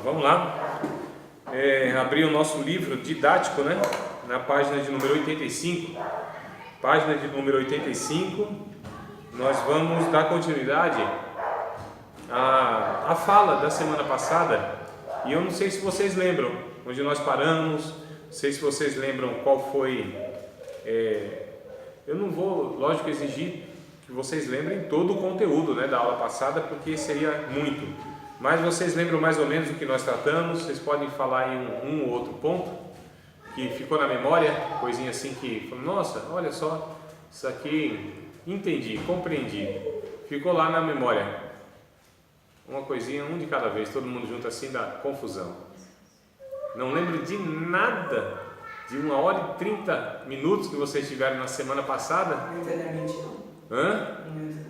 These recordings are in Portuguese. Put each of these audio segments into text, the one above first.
Vamos lá, abrir o nosso livro didático, né? Na página de número 85. Página de número 85, nós vamos dar continuidade à fala da semana passada. E eu não sei se vocês lembram onde nós paramos, não sei se vocês lembram qual foi. Eu não vou, lógico, exigir que vocês lembrem todo o conteúdo, né, da aula passada, porque seria muito. Mas vocês lembram mais ou menos do que nós tratamos? Vocês podem falar em um ou outro ponto que ficou na memória, coisinha assim que, nossa, olha só, isso aqui entendi, compreendi, ficou lá na memória. Uma coisinha, um de cada vez, todo mundo junto assim, dá confusão. Não lembro de nada de 1h30 que vocês tiveram na semana passada? Momentaneamente não. Hã?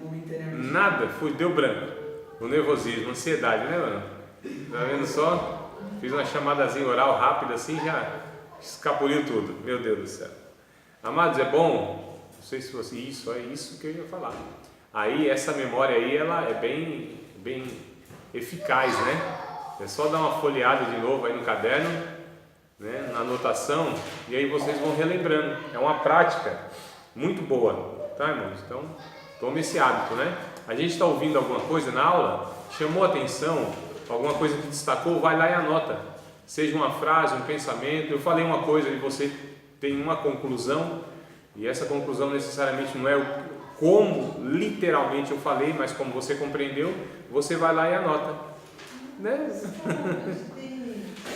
Momentaneamente. Nada, deu branco. O nervosismo, a ansiedade, né, mano? Tá vendo só? Fiz uma chamadazinha oral rápida assim, já escapuliu tudo. Meu Deus do céu. Amados, é bom, não sei se fosse isso, é isso que eu ia falar. Aí, essa memória aí, ela é bem eficaz, né? É só dar uma folheada de novo aí no caderno, né, na anotação, e aí vocês vão relembrando. É uma prática muito boa, tá, irmãos? Então, tome esse hábito, né? A gente está ouvindo alguma coisa na aula, chamou a atenção, alguma coisa que destacou, vai lá e anota. Seja uma frase, um pensamento. Eu falei uma coisa e você tem uma conclusão, e essa conclusão necessariamente não é o como literalmente eu falei, mas como você compreendeu, você vai lá e anota, né?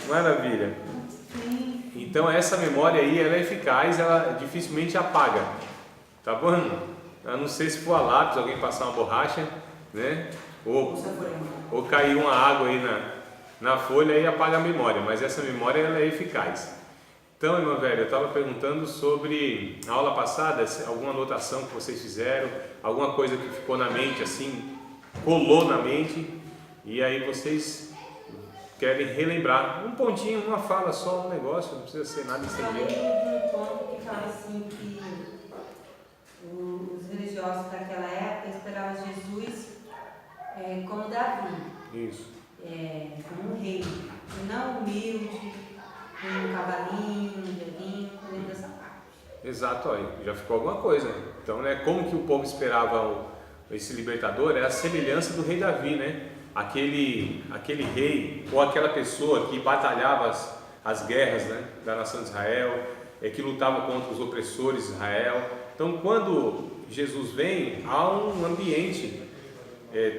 Maravilha. Então essa memória aí, ela é eficaz, ela dificilmente apaga, tá bom? A não ser se for a lápis, alguém passar uma borracha, né? Ou cair uma água aí na folha e apaga a memória, mas essa memória, ela é eficaz. Então, irmã velha, eu estava perguntando sobre a aula passada, alguma anotação que vocês fizeram, alguma coisa que ficou na mente assim, colou na mente, e aí vocês querem relembrar um pontinho, uma fala só, um negócio, não precisa ser nada estendido. Um ponto que fala assim que os religiosos daquela época esperavam Jesus como Davi. Isso. Como um rei, e não humilde, com um cavalinho, um velhinho, dentro dessa parte. Exato, aí já ficou alguma coisa. Então, né, como que o povo esperava esse libertador? Era a semelhança do rei Davi, né? Aquele rei ou aquela pessoa que batalhava as guerras, né, da nação de Israel, que lutava contra os opressores de Israel. Então, quando Jesus vem, há um ambiente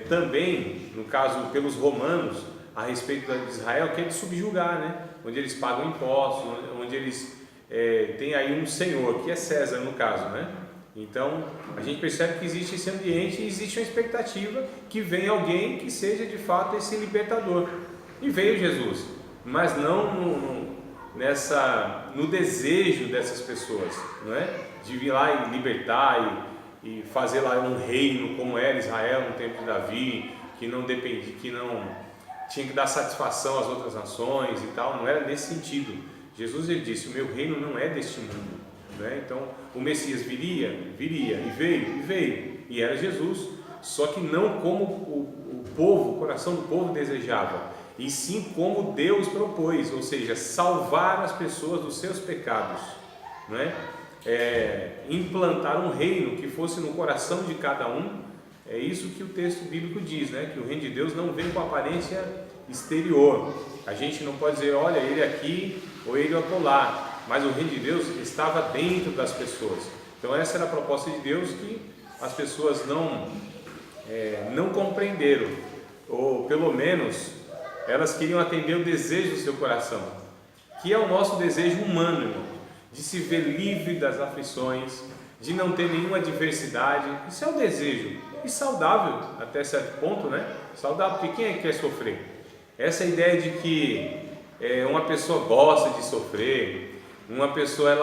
também, no caso pelos romanos, a respeito de Israel, que é de subjugar, né? Onde eles pagam impostos, onde eles têm aí um senhor, que é César no caso, né? Então, a gente percebe que existe esse ambiente e existe uma expectativa que venha alguém que seja de fato esse libertador. E veio Jesus, mas não no desejo dessas pessoas, não é? De vir lá e libertar e fazer lá um reino como era Israel no tempo de Davi, que não dependia, que não tinha que dar satisfação às outras nações e tal. Não era nesse sentido. Jesus, ele disse: o meu reino não é deste mundo, né? Então o Messias viria e veio, e era Jesus, só que não como o coração do povo desejava, e sim como Deus propôs, ou seja, salvar as pessoas dos seus pecados, né? Implantar um reino que fosse no coração de cada um. É isso que o texto bíblico diz, né? Que o reino de Deus não vem com aparência exterior. A gente não pode dizer, olha, ele aqui ou ele acolá, mas o reino de Deus estava dentro das pessoas. Então essa era a proposta de Deus, que as pessoas não compreenderam, ou pelo menos elas queriam atender o desejo do seu coração, que é o nosso desejo humano, irmão, de se ver livre das aflições, de não ter nenhuma adversidade. Isso é o desejo, e saudável até certo ponto, né? Saudável, porque quem é que quer sofrer? Essa ideia de que uma pessoa gosta de sofrer, uma pessoa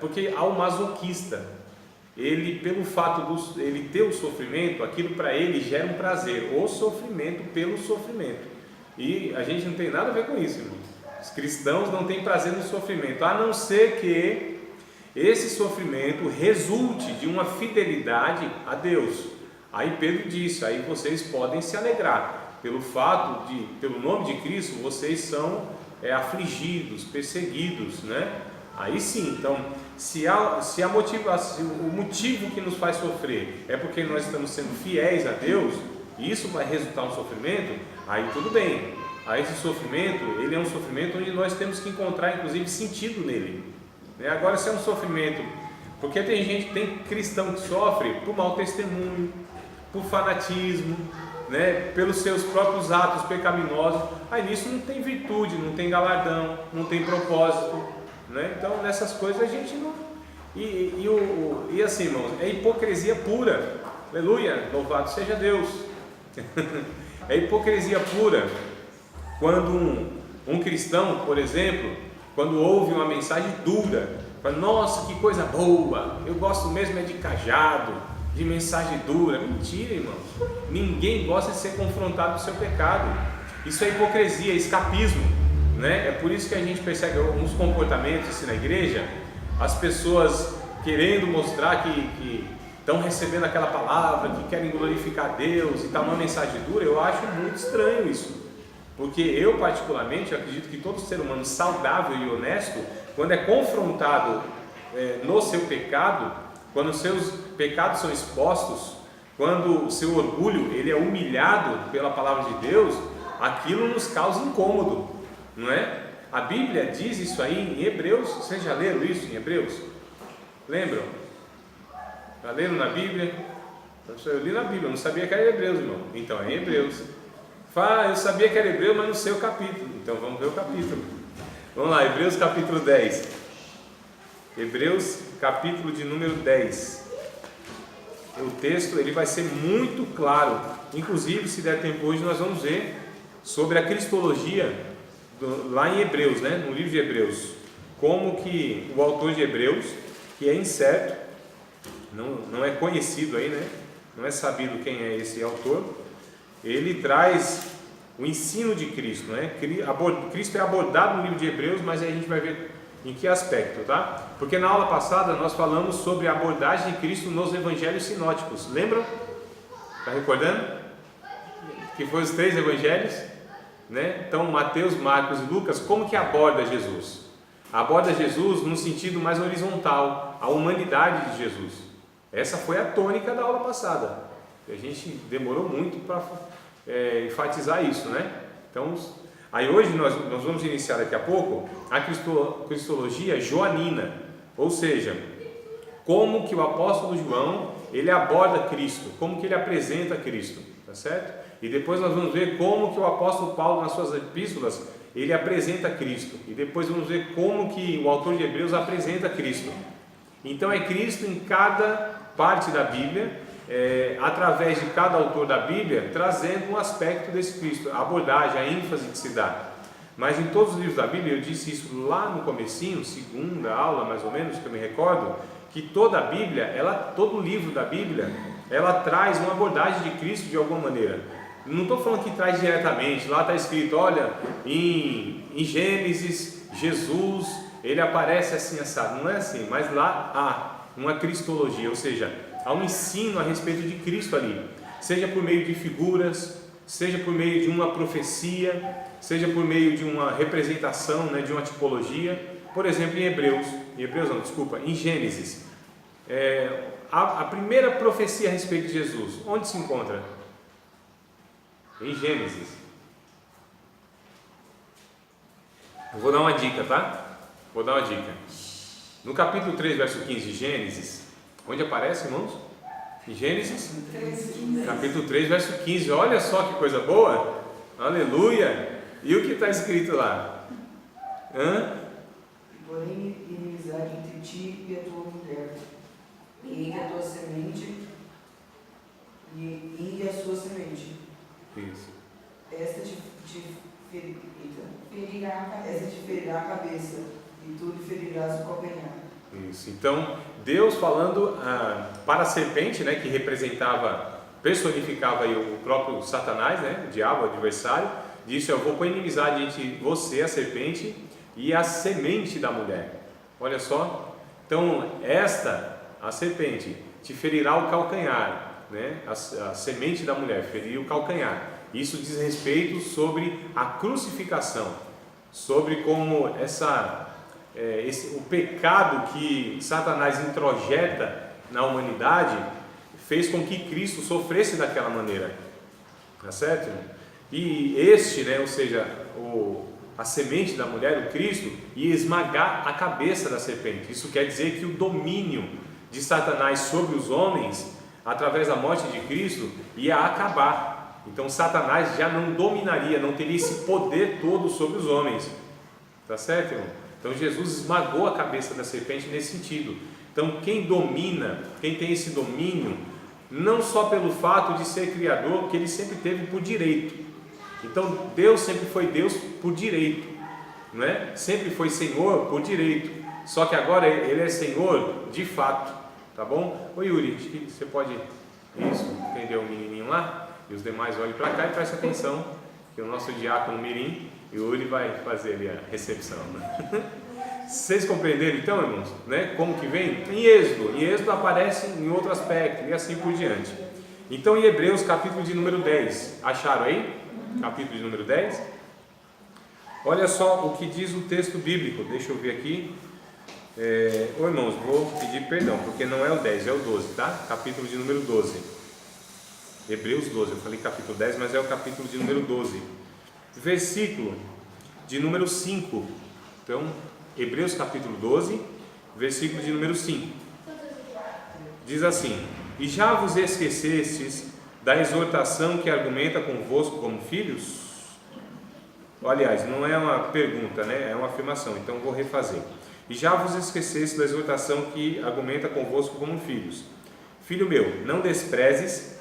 porque há o masoquista, ele, pelo fato de ele ter o sofrimento, aquilo para ele gera um prazer, o sofrimento pelo sofrimento, e a gente não tem nada a ver com isso, irmão. Os cristãos não têm prazer no sofrimento, a não ser que esse sofrimento resulte de uma fidelidade a Deus. Aí Pedro disse, aí vocês podem se alegrar, pelo fato de, pelo nome de Cristo, vocês são afligidos, perseguidos, né? Aí sim, então, se a motivação, o motivo que nos faz sofrer é porque nós estamos sendo fiéis a Deus, e isso vai resultar um sofrimento, aí tudo bem. Aí esse sofrimento, ele é um sofrimento onde nós temos que encontrar, inclusive, sentido nele. Agora, se é um sofrimento, porque tem cristão que sofre por mau testemunho, por fanatismo, né, pelos seus próprios atos pecaminosos, aí nisso não tem virtude, não tem galardão, não tem propósito, né? Então nessas coisas a gente não... E assim, irmãos, é hipocrisia pura, aleluia, louvado seja Deus. É hipocrisia pura quando um cristão, por exemplo, quando ouve uma mensagem dura, fala, nossa, que coisa boa, eu gosto mesmo é de cajado, de mensagem dura. Mentira, irmãos. Ninguém gosta de ser confrontado com o seu pecado. Isso é hipocrisia, é escapismo, né? É por isso que a gente percebe alguns comportamentos assim na igreja, as pessoas querendo mostrar que estão recebendo aquela palavra, que querem glorificar Deus e tal, uma mensagem dura. Eu acho muito estranho isso, porque eu particularmente acredito que todo ser humano saudável e honesto, quando é confrontado no seu pecado, quando os seus pecados são expostos, quando o seu orgulho ele é humilhado pela palavra de Deus, aquilo nos causa incômodo, não é? A Bíblia diz isso aí em Hebreus. Vocês já leram isso em Hebreus? Lembram? Já leram na Bíblia? Eu li na Bíblia, eu não sabia que era Hebreus, irmão. Então é em Hebreus. Eu sabia que era Hebreus, mas não sei o capítulo. Então vamos ver o capítulo. Vamos lá, Hebreus capítulo 10. Hebreus capítulo de número 10. O texto ele vai ser muito claro. Inclusive, se der tempo hoje, nós vamos ver sobre a cristologia lá em Hebreus, né? No livro de Hebreus. Como que o autor de Hebreus, que é incerto, não é conhecido aí, né? Não é sabido quem é esse autor. Ele traz o ensino de Cristo, né? Cristo é abordado no livro de Hebreus, mas aí a gente vai ver em que aspecto, tá? Porque na aula passada nós falamos sobre a abordagem de Cristo nos evangelhos sinóticos, lembram? Está recordando? Que foram os 3 evangelhos, né? Então Mateus, Marcos e Lucas, como que aborda Jesus? Aborda Jesus no sentido mais horizontal, a humanidade de Jesus. Essa foi a tônica da aula passada. A gente demorou muito para enfatizar isso, né? Então, aí hoje nós vamos iniciar daqui a pouco a cristologia joanina, ou seja, como que o apóstolo João ele aborda Cristo, como que ele apresenta Cristo, tá certo? E depois nós vamos ver como que o apóstolo Paulo nas suas epístolas ele apresenta Cristo, e depois vamos ver como que o autor de Hebreus apresenta Cristo. Então é Cristo em cada parte da Bíblia, através de cada autor da Bíblia, trazendo um aspecto desse Cristo, a abordagem, a ênfase que se dá. Mas em todos os livros da Bíblia, eu disse isso lá no comecinho, segunda aula mais ou menos, que eu me recordo, que toda a Bíblia, todo livro da Bíblia, ela traz uma abordagem de Cristo de alguma maneira. Não estou falando que traz diretamente, lá está escrito, olha, em Gênesis, Jesus, ele aparece assim assado, não é assim, mas lá há uma cristologia, ou seja, há um ensino a respeito de Cristo ali, seja por meio de figuras, seja por meio de uma profecia, seja por meio de uma representação, né, de uma tipologia. Por exemplo, em Gênesis, a primeira profecia a respeito de Jesus, onde se encontra? Em Gênesis. Eu vou dar uma dica, tá? Vou dar uma dica. No capítulo 3, verso 15 de Gênesis, onde aparece, irmãos? Em Gênesis, capítulo 3, verso 15. Olha só que coisa boa. Aleluia. E o que está escrito lá? Porém, inimizade entre ti e a tua mulher, e entre a tua semente e a sua semente. Isso. Esta te ferirá a cabeça, e tu lhe ferirás o calcanhar. Isso. Então, Deus falando para a serpente, né, que personificava aí o próprio Satanás, né, o diabo, o adversário, disse: eu vou pôr inimizade entre você, a serpente, e a semente da mulher. Olha só. Então, a serpente, te ferirá o calcanhar, né? A semente da mulher ferirá o calcanhar. Isso diz respeito sobre a crucificação, sobre como o pecado que Satanás introjeta na humanidade fez com que Cristo sofresse daquela maneira, tá certo? E ou seja, a semente da mulher, o Cristo, ia esmagar a cabeça da serpente. Isso quer dizer que o domínio de Satanás sobre os homens, através da morte de Cristo, ia acabar. Então Satanás já não dominaria, não teria esse poder todo sobre os homens, tá certo, irmão? Então Jesus esmagou a cabeça da serpente nesse sentido. Então quem domina, quem tem esse domínio, não só pelo fato de ser criador, que ele sempre teve por direito. Então Deus sempre foi Deus por direito, não é? Sempre foi Senhor por direito, só que agora ele é Senhor de fato, tá bom? Ô Yuri, acho que você pode entender o menininho lá, e os demais olhem para cá e prestem atenção, que o nosso diácono Mirim, Yuri, vai fazer ali a recepção, né? Vocês compreenderam então, irmãos, né? Como que vem? Em Êxodo aparece em outro aspecto e assim por diante. Então em Hebreus capítulo de número 10, acharam aí? Capítulo de número 10. Olha só o que diz o texto bíblico. Deixa eu ver aqui. Irmãos, vou pedir perdão, porque não é o 10, é o 12, tá? Capítulo de número 12. Hebreus 12, eu falei capítulo 10, mas é o capítulo de número 12. Versículo de número 5. Então, Hebreus capítulo 12, versículo de número 5. Diz assim: E já vos esquecestes da exortação que argumenta convosco como filhos? Aliás, não é uma pergunta, né? É uma afirmação, então vou refazer. E já vos esqueceste da exortação que argumenta convosco como filhos. Filho meu, não desprezes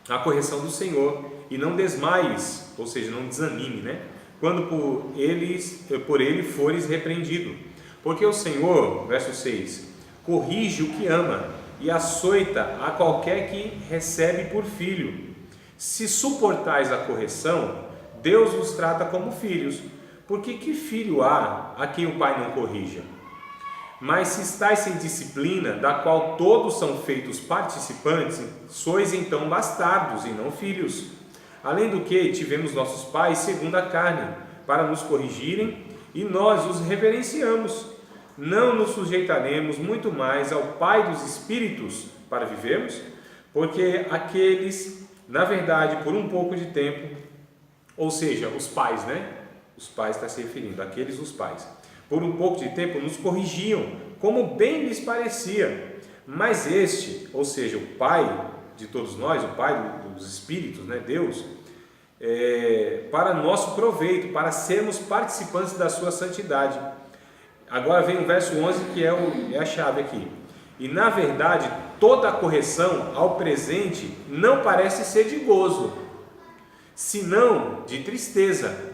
a correção do Senhor e não desmaies, ou seja, não desanime, né? Quando por ele fores repreendido. Porque o Senhor, verso 6, corrige o que ama e açoita a qualquer que recebe por filho. Se suportais a correção, Deus vos trata como filhos, porque que filho há a quem o pai não corrija? Mas se estáis sem disciplina, da qual todos são feitos participantes, sois então bastardos e não filhos. Além do que, tivemos nossos pais segundo a carne, para nos corrigirem, e nós os reverenciamos. Não nos sujeitaremos muito mais ao Pai dos Espíritos para vivermos? Porque aqueles, na verdade, por um pouco de tempo, ou seja, os pais, né? Os pais está se referindo, aqueles os pais. Por um pouco de tempo nos corrigiam, como bem lhes parecia. Mas este, ou seja, o Pai de todos nós, o Pai dos Espíritos, né? Deus, para nosso proveito, para sermos participantes da sua santidade. Agora vem o verso 11, que é a chave aqui. E na verdade, toda a correção ao presente não parece ser de gozo, senão de tristeza,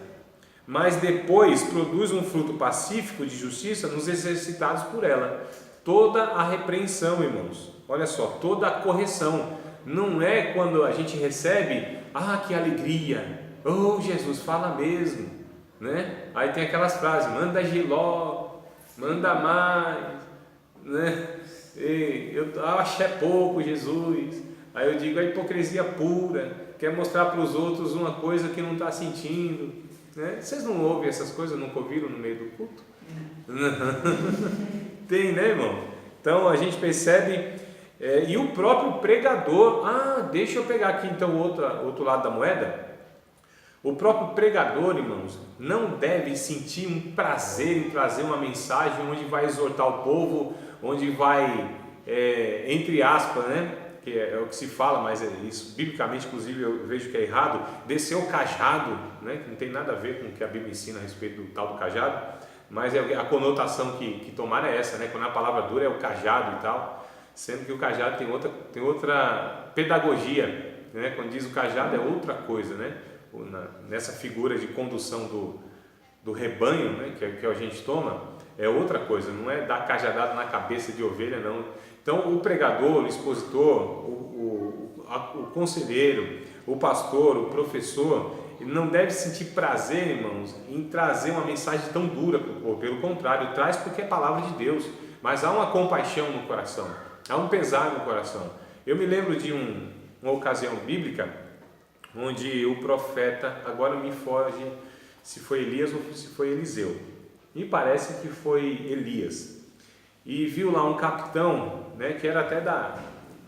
mas depois produz um fruto pacífico de justiça nos exercitados por ela. Toda a repreensão, irmãos, olha só, toda a correção, não é quando a gente recebe, que alegria, oh Jesus, fala mesmo, né? Aí tem aquelas frases, manda giló, manda mais, né? Eu acho é pouco, Jesus. Aí eu digo, a hipocrisia pura, quer mostrar para os outros uma coisa que não está sentindo, né? Vocês não ouvem essas coisas, nunca ouviram no meio do culto? Tem, né, irmão? Então a gente percebe, e o próprio pregador, deixa eu pegar aqui então o outro lado da moeda. O próprio pregador, irmãos, não deve sentir um prazer em trazer uma mensagem onde vai exortar o povo, onde vai, entre aspas, né, que é o que se fala, mas isso biblicamente, inclusive, eu vejo que é errado, descer o cajado, né, que não tem nada a ver com o que a Bíblia ensina a respeito do tal do cajado, mas a conotação que tomaram é essa, né, quando a palavra dura é o cajado e tal, sendo que o cajado tem outra pedagogia, né, quando diz o cajado é outra coisa, né, nessa figura de condução do rebanho, né, que a gente toma, é outra coisa, não é dar cajadada na cabeça de ovelha, não. Então o pregador, o expositor, o conselheiro, o pastor, o professor, ele não deve sentir prazer, irmãos, em trazer uma mensagem tão dura, ou pelo contrário, traz porque é palavra de Deus, mas há uma compaixão no coração, há um pesar no coração. Eu me lembro de uma ocasião bíblica, onde o profeta, agora me foge se foi Elias ou se foi Eliseu, me parece que foi Elias, e viu lá um capitão, né, que era até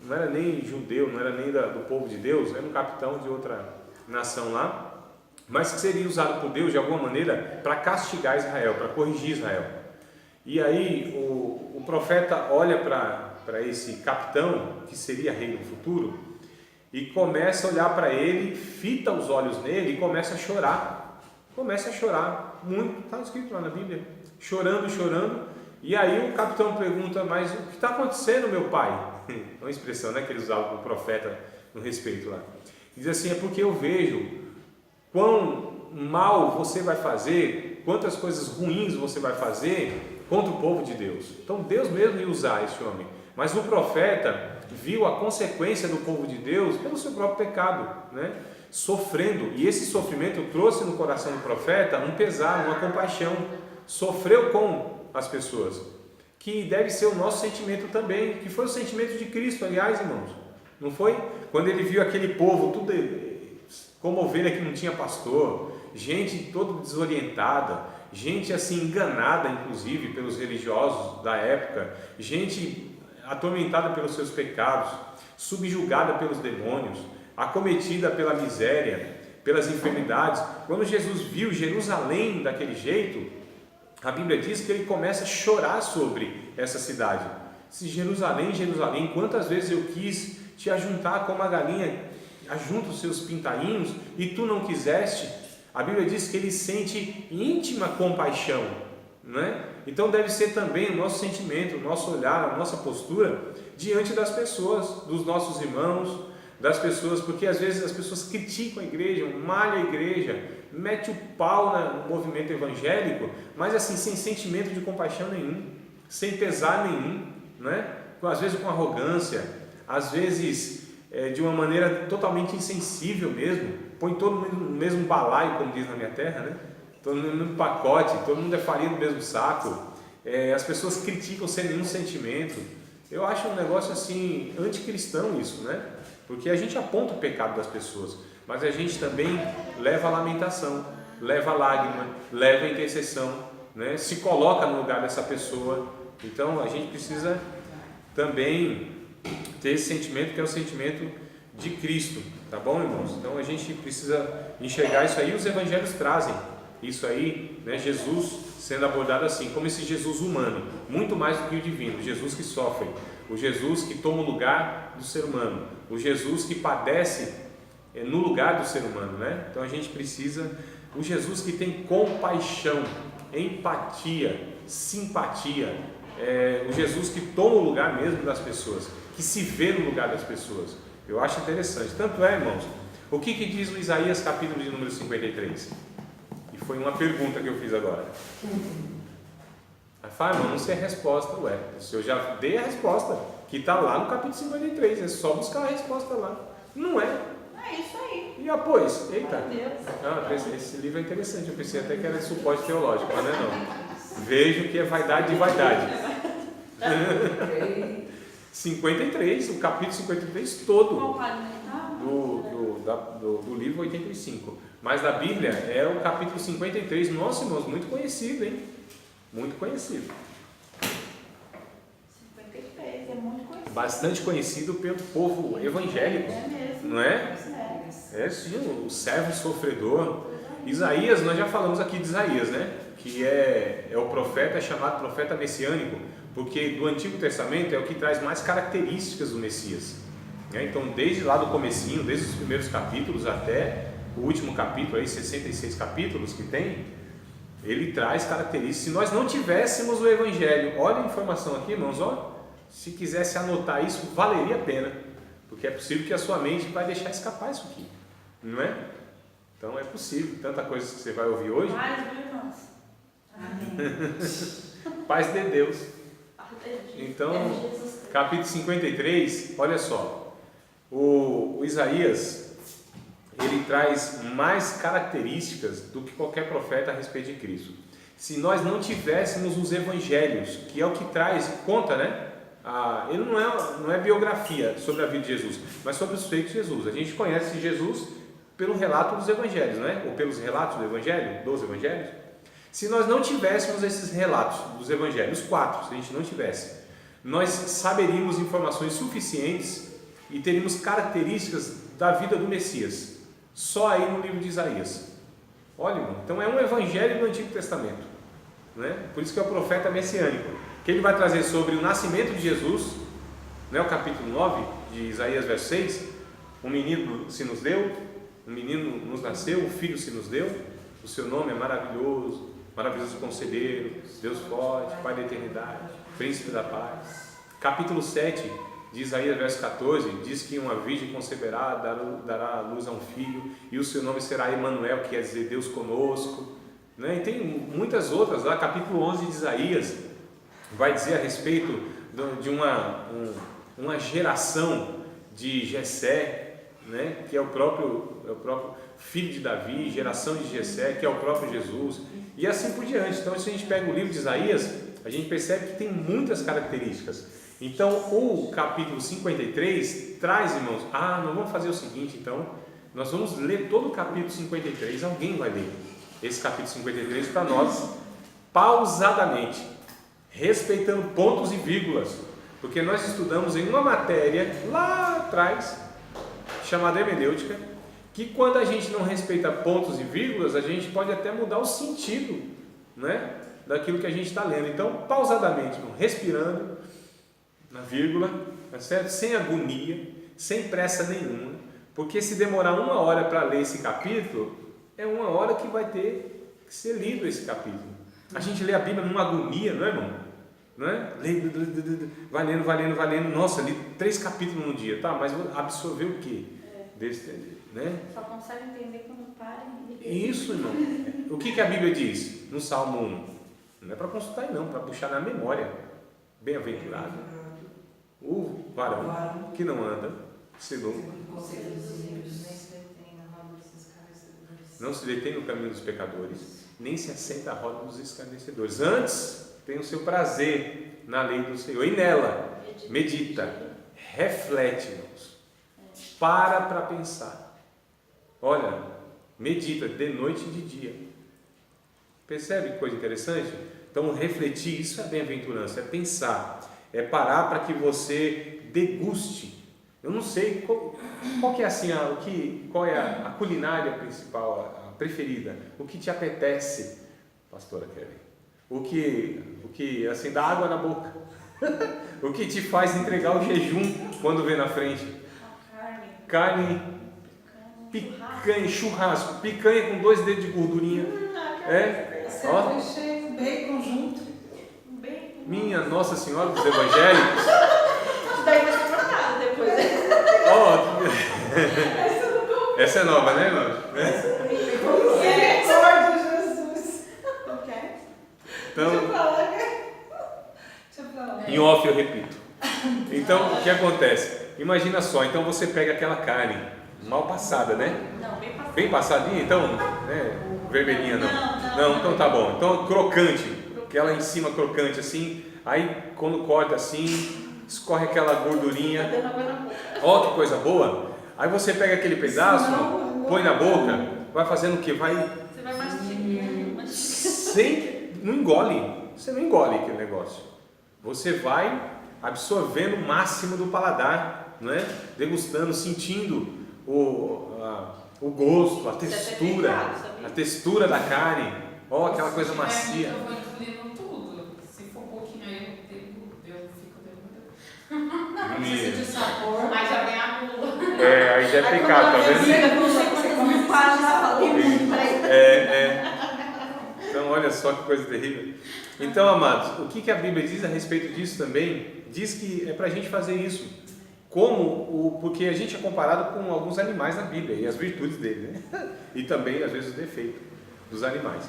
não era nem judeu, não era nem do povo de Deus, era um capitão de outra nação lá, mas que seria usado por Deus de alguma maneira para castigar Israel, para corrigir Israel. E aí o profeta olha para esse capitão, que seria rei no futuro, e começa a olhar para ele, fita os olhos nele e começa a chorar muito, está escrito lá na Bíblia, chorando, e aí o capitão pergunta, mas o que está acontecendo, meu pai? É uma expressão, né, que eles usavam com o profeta no respeito lá. Diz assim, é porque eu vejo quão mal você vai fazer, quantas coisas ruins você vai fazer contra o povo de Deus. Então Deus mesmo ia usar esse homem, mas o profeta viu a consequência do povo de Deus pelo seu próprio pecado, né? Sofrendo, e esse sofrimento trouxe no coração do profeta um pesar, uma compaixão, sofreu com as pessoas, que deve ser o nosso sentimento também, que foi o sentimento de Cristo, aliás, irmãos, não foi? Quando ele viu aquele povo tudo como ovelha que não tinha pastor, gente toda desorientada, gente assim enganada inclusive pelos religiosos da época, gente atormentada pelos seus pecados, subjugada pelos demônios, acometida pela miséria, pelas enfermidades. Quando Jesus viu Jerusalém daquele jeito, a Bíblia diz que ele começa a chorar sobre essa cidade. Se Jerusalém, Jerusalém, quantas vezes eu quis te ajuntar como a galinha ajunta os seus pintainhos e tu não quiseste. A Bíblia diz que ele sente íntima compaixão, né? Então deve ser também o nosso sentimento, o nosso olhar, a nossa postura diante das pessoas, dos nossos irmãos, das pessoas, porque às vezes as pessoas criticam a igreja, malham a igreja, mete o pau no movimento evangélico, mas assim, sem sentimento de compaixão nenhum, sem pesar nenhum, né? Às vezes com arrogância, às vezes de uma maneira totalmente insensível mesmo, põe todo mundo no mesmo balaio, como diz na minha terra, né? Todo mundo no mesmo pacote, todo mundo é farinha no mesmo saco, as pessoas criticam sem nenhum sentimento. Eu acho um negócio assim, anticristão isso, né? Porque a gente aponta o pecado das pessoas, mas a gente também leva a lamentação, leva a lágrima, leva a intercessão, né? Se coloca no lugar dessa pessoa. Então a gente precisa também ter esse sentimento que é o sentimento de Cristo, tá bom, irmãos? Então a gente precisa enxergar isso aí, os evangelhos trazem isso aí, né? Jesus sendo abordado assim, como esse Jesus humano, muito mais do que o divino, o Jesus que sofre, o Jesus que toma o lugar do ser humano, o Jesus que padece no lugar do ser humano, né? Então a gente precisa, o Jesus que tem compaixão, empatia, simpatia, o Jesus que toma o lugar mesmo das pessoas, que se vê no lugar das pessoas. Eu acho interessante. Tanto é, irmãos, o que diz o Isaías capítulo de número 53? E foi uma pergunta que eu fiz agora. Aí fala, irmão, não sei a resposta. Ué, eu já dei a resposta, que está lá no capítulo 53, é só buscar a resposta lá. Não é? É isso aí. E após? Eita. Meu Deus. Ah, esse livro é interessante, eu pensei até que era de suporte teológico, mas não é não. Vejo que é vaidade de vaidade. 53, o capítulo 53 todo. Qual página está? Do livro 85. Mas da Bíblia é o capítulo 53. Nossa, irmãos, muito conhecido, hein? Muito conhecido. 53, é muito conhecido. Bastante conhecido pelo povo evangélico. É mesmo. Não é? É sim, o servo sofredor. Isaías, nós já falamos aqui de Isaías, né? Que é o profeta, é chamado profeta messiânico, porque do Antigo Testamento é o que traz mais características do Messias. Então, desde lá do comecinho, desde os primeiros capítulos até o último capítulo, aí, 66 capítulos que tem, ele traz características. Se nós não tivéssemos o Evangelho, olha a informação aqui, irmãos, ó, se quisesse anotar isso, valeria a pena, porque é possível que a sua mente vai deixar escapar isso aqui, não é? Então é possível, tanta coisa que você vai ouvir hoje. Paz, viu, irmãos? Amém. Paz de Deus. Então, É capítulo 53, olha só, o Isaías, ele traz mais características do que qualquer profeta a respeito de Cristo. Se nós não tivéssemos os evangelhos, que é o que traz, conta, né? Ele não é biografia sobre a vida de Jesus, mas sobre os feitos de Jesus. A gente conhece Jesus pelo relato dos evangelhos, não é? Ou pelos relatos do evangelho, dos evangelhos. Se nós não tivéssemos esses relatos dos evangelhos, 4, se a gente não tivesse, nós saberíamos informações suficientes e teríamos características da vida do Messias, só aí no livro de Isaías. Olha, irmão, então é um evangelho do Antigo Testamento, né? Por isso que é o profeta messiânico, que ele vai trazer sobre o nascimento de Jesus, né? O capítulo 9 de Isaías, verso 6, um menino se nos deu, um menino nos nasceu, um filho se nos deu, o seu nome é maravilhoso, maravilhoso conselheiro, Deus forte, Pai da eternidade, Príncipe da paz. Capítulo 7 de Isaías, verso 14, diz que uma virgem conceberá, dará à luz a um filho, e o seu nome será Emanuel, que quer dizer Deus conosco, né? E tem muitas outras lá. Capítulo 11 de Isaías vai dizer a respeito de uma geração de Jessé, né? Que é o próprio filho de Davi, geração de Jessé, que é o próprio Jesus, e assim por diante. Então, se a gente pega o livro de Isaías, a gente percebe que tem muitas características. Então, o capítulo 53 traz, irmãos, nós vamos fazer o seguinte, então, nós vamos ler todo o capítulo 53, alguém vai ler esse capítulo 53 para nós, pausadamente, respeitando pontos e vírgulas, porque nós estudamos em uma matéria lá atrás, chamada hermenêutica, que quando a gente não respeita pontos e vírgulas, a gente pode até mudar o sentido, né, daquilo que a gente está lendo. Então, pausadamente, respirando na vírgula, tá certo? Sem agonia, sem pressa nenhuma, porque se demorar 1 hora para ler esse capítulo, é 1 hora que vai ter que ser lido esse capítulo. A gente lê a Bíblia numa agonia, não é, irmão? Não é? Vai lendo, nossa, li 3 capítulos no dia, tá? Mas absorver o quê? Né? Só consegue entender quando para Isso, irmão. O que a Bíblia diz no Salmo 1? Não é para consultar, não, para puxar na memória. Bem-aventurado o varão que não anda segundo, não se detém no caminho dos pecadores, nem se assenta à roda dos escarnecedores. Antes tem o seu prazer na lei do Senhor, e nela medita, reflete, irmãos, para pensar. Olha, medita de noite e de dia. Percebe que coisa interessante? Então, refletir, isso é bem-aventurança, é pensar, é parar para que você deguste. Eu não sei qual que é assim, qual é a culinária principal, a preferida, o que te apetece, pastora Kelly, o que assim, dá água na boca, o que te faz entregar o jejum quando vê na frente. Carne, picanha, churrasco, picanha com 2 dedos de gordurinha, ó, bacon junto. minha Nossa Senhora dos Evangélicos. Daí vai ser cortado depois. Essa é nova, né, irmão? Misericórdia, Jesus. Então, Deixa pra lá. em off eu repito. Então, o que acontece? Imagina só, então você pega aquela carne mal passada, né? Não, bem passado. Bem passadinha, então, né? Vermelhinha não, então tá bom. Então, crocante, aquela em cima crocante assim, aí quando corta assim, escorre aquela gordurinha. Ó, que coisa boa! Aí você pega aquele pedaço, põe na boca, vai fazendo o quê? Você vai mastigando. Não engole, você não engole aquele negócio. Você vai absorvendo o máximo do paladar, não é? Degustando, sentindo o gosto, a textura da carne, ó, aquela coisa macia. Eu vou incluindo tudo. Se for um pouquinho aí, eu fico dentro. Precisa de sabor, mas já vem a gula. Aí já é pecado, tá vendo? Você come um página, falei muito. Então, olha só que coisa terrível. Então, amados, o que a Bíblia diz a respeito disso também? Diz que é para a gente fazer isso. Porque a gente é comparado com alguns animais na Bíblia e as virtudes dele, né? E também, às vezes, o defeito dos animais.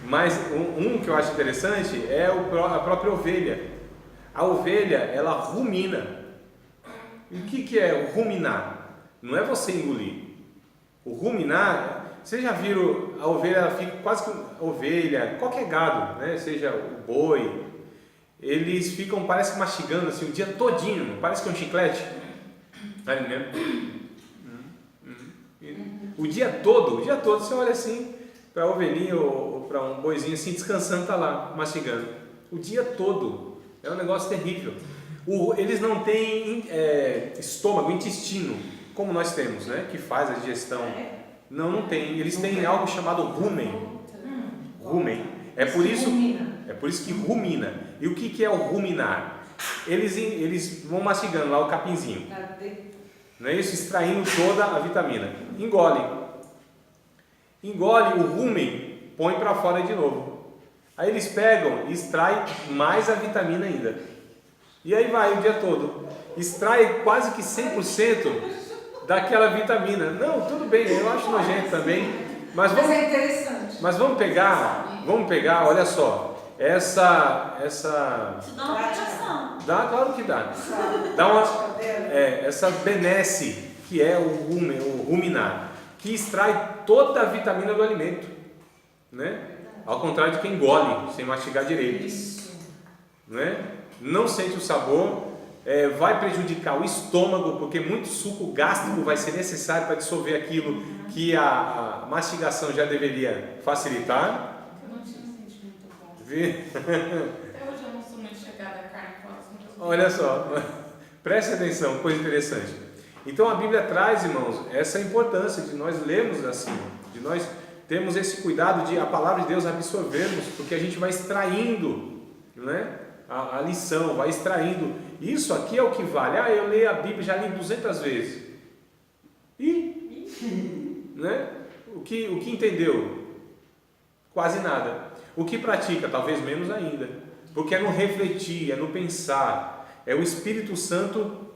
Mas um que eu acho interessante é a própria ovelha. A ovelha, ela rumina. E o que é o ruminar? Não é você engolir. O ruminar, vocês já viram, a ovelha, ela fica quase que ovelha, qualquer gado, né? Seja o boi, eles ficam, parece que mastigando assim o dia todinho, parece que é um chiclete. O dia todo você olha assim para a ovelhinha ou para um boizinho assim descansando, está lá mastigando. O dia todo. É um negócio terrível. Eles não têm estômago, intestino, como nós temos, né? Que faz a digestão. Não tem. Eles têm algo chamado rumen. Rumen. É por isso que rumina. E o que é o ruminar? Eles vão mastigando lá o capinzinho. Não é isso? Extraindo toda a vitamina. Engole o rumen, põe para fora de novo. Aí eles pegam e extraem mais a vitamina ainda. E aí vai o dia todo. Extrai quase que 100% daquela vitamina. Não, tudo bem, eu acho nojento também. Mas é interessante. Mas vamos pegar, olha só. Essa Isso dá uma aplicação. dá, claro que dá. Essa benesse, que é o ruminar, que extrai toda a vitamina do alimento, né? Ao contrário de quem engole sem mastigar direito, né? Não sente o sabor, vai prejudicar o estômago, porque muito suco gástrico vai ser necessário para dissolver aquilo que a mastigação já deveria facilitar. Eu não tinha um sentimento bom. Vê? Até hoje eu não sou muito chegada à carne, Olha só, preste atenção, coisa interessante. Então a Bíblia traz, irmãos, essa importância de nós lermos assim, de nós termos esse cuidado de a palavra de Deus absorvermos, porque a gente vai extraindo, né, a lição, vai extraindo. Isso aqui é o que vale. Eu leio a Bíblia, já li 200 vezes. Né? O que entendeu? Quase nada. O que pratica? Talvez menos ainda. Porque é no refletir, é no pensar. É o Espírito Santo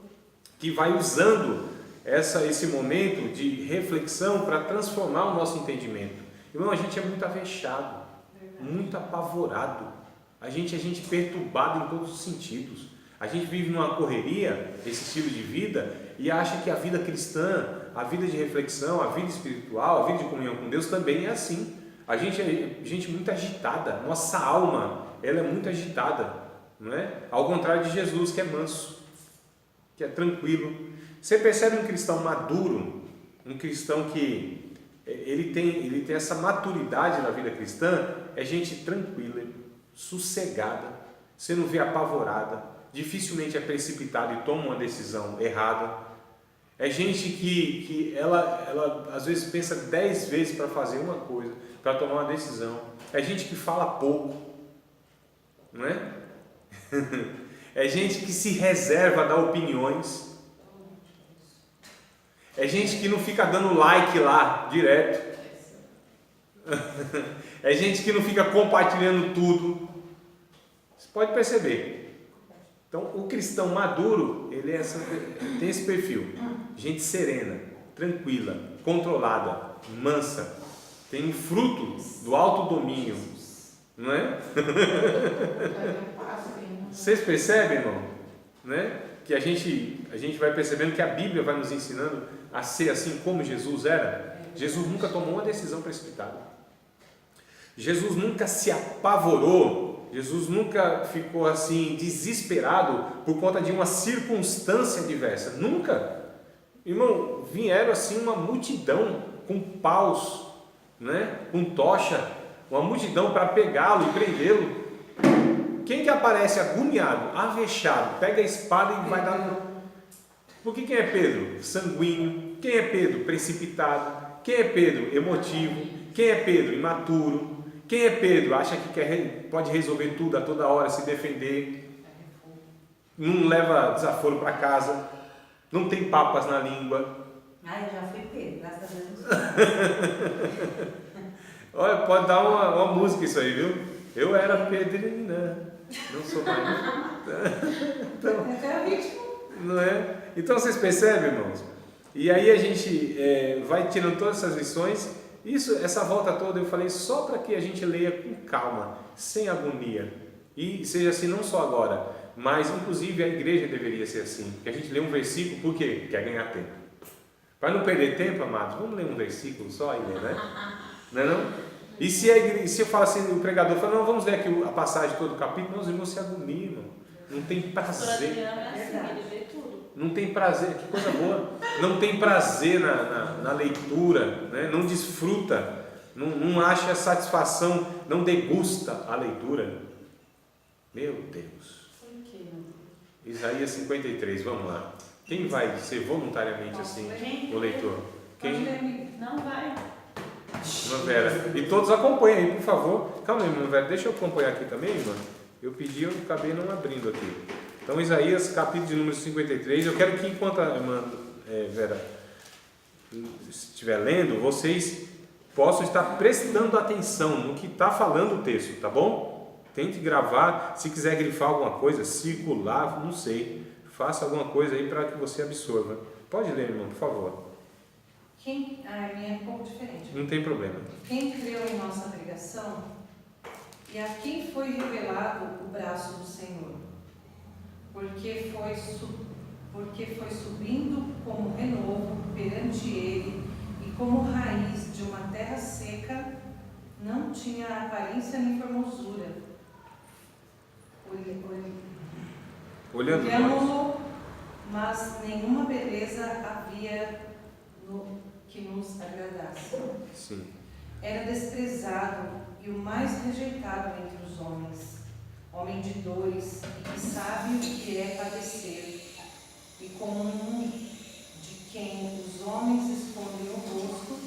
que vai usando esse momento de reflexão para transformar o nosso entendimento. Irmão, a gente é muito avexado, muito apavorado. A gente é perturbado em todos os sentidos. A gente vive numa correria, esse estilo de vida, e acha que a vida cristã, a vida de reflexão, a vida espiritual, a vida de comunhão com Deus também é assim. A gente é gente muito agitada, nossa alma, ela é muito agitada, não é? Ao contrário de Jesus, que é manso, que é tranquilo. Você percebe um cristão maduro, um cristão que ele tem essa maturidade na vida cristã, é gente tranquila, sossegada, você não vê apavorada, dificilmente é precipitada e toma uma decisão errada. É gente que ela às vezes pensa 10 vezes para fazer uma coisa, para tomar uma decisão. É gente que fala pouco, não é? É gente que se reserva a dar opiniões. É gente que não fica dando like lá direto. É gente que não fica compartilhando tudo. Você pode perceber. Então, o cristão maduro, ele tem esse perfil. Gente serena, tranquila, controlada, mansa. Tem um fruto do autodomínio. Não é? Vocês percebem, irmão? Né? Que a gente vai percebendo que a Bíblia vai nos ensinando a ser assim como Jesus era. Jesus nunca tomou uma decisão precipitada. Jesus nunca se apavorou. Jesus nunca ficou assim desesperado por conta de uma circunstância adversa. Nunca. Irmão, vieram assim uma multidão com paus, né? Com tocha, uma multidão para pegá-lo e prendê-lo. Quem que aparece agoniado, avexado, pega a espada e vai dar no... Porque quem é Pedro? Sanguíneo. Quem é Pedro? Precipitado. Quem é Pedro? Emotivo. Quem é Pedro? Imaturo. Quem é Pedro? Acha que pode resolver tudo a toda hora, se defender. Não leva desaforo para casa. Não tem papas na língua. Eu já fui Pedro, graças a Deus. Olha, pode dar uma música isso aí, viu? Eu era Pedrina, não sou mais. Então, não é? Então vocês percebem, irmãos? E aí a gente vai tirando todas essas lições. Essa volta toda eu falei só para que a gente leia com calma, sem agonia. E seja assim não só agora, mas inclusive a igreja deveria ser assim. Que a gente lê um versículo, por quê? Quer ganhar tempo. Para não perder tempo, amados, vamos ler um versículo só e ler, né? Não é não? E se eu falo assim, o pregador fala, não, vamos ler aqui a passagem todo o capítulo, os irmãos se agoniam, não tem prazer. Ele vê tudo. não tem prazer, que coisa boa, não tem prazer na leitura, né? Não desfruta, não acha satisfação, não degusta a leitura. Meu Deus. Por quê, meu Deus? Isaías 53, vamos lá. Quem vai ser voluntariamente assim, o leitor? Quem? Não vai. Irmã Vera. E todos acompanhem aí, por favor. Calma aí, irmã Vera, deixa eu acompanhar aqui também, irmã. Eu pedi, eu acabei não abrindo aqui. Então, Isaías, capítulo de número 53. Eu quero que, enquanto a irmã Vera estiver lendo, vocês possam estar prestando atenção no que está falando o texto, tá bom? Tente gravar, se quiser grifar alguma coisa, circular, não sei. Faça alguma coisa aí para que você absorva. Pode ler, irmão, por favor. A minha é um pouco diferente. Não tem problema. Quem creu em nossa pregação e a quem foi revelado o braço do Senhor? Porque foi subindo como renovo perante ele e como raiz de uma terra seca, não tinha aparência nem formosura. Olhamos-lo, mas nenhuma beleza havia que nos agradasse. Sim. Era desprezado e o mais rejeitado entre os homens, homem de dores e que sabe o que é padecer, e como um de quem os homens escondem o rosto,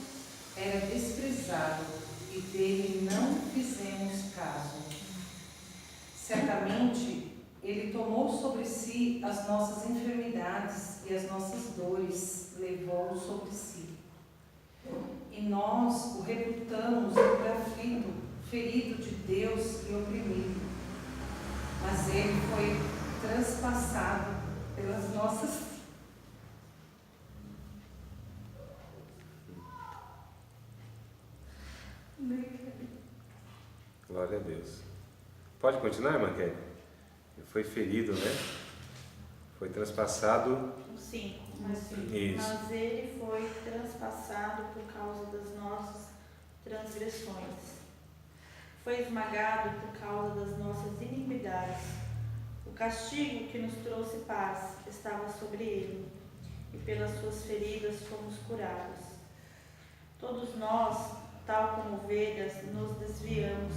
era desprezado e dele não fizemos caso. Certamente ele tomou sobre si as nossas enfermidades e as nossas dores levou sobre si. E nós o reputamos por aflito, ferido de Deus e oprimido. Mas ele foi transpassado pelas nossas... Glória a Deus. Pode continuar, irmã Kelly? Foi ferido, né? Foi transpassado. 5. Isso. Mas ele foi transpassado por causa das nossas transgressões. Foi esmagado por causa das nossas iniquidades. O castigo que nos trouxe paz estava sobre ele, e pelas suas feridas fomos curados. Todos nós, tal como ovelhas, nos desviamos.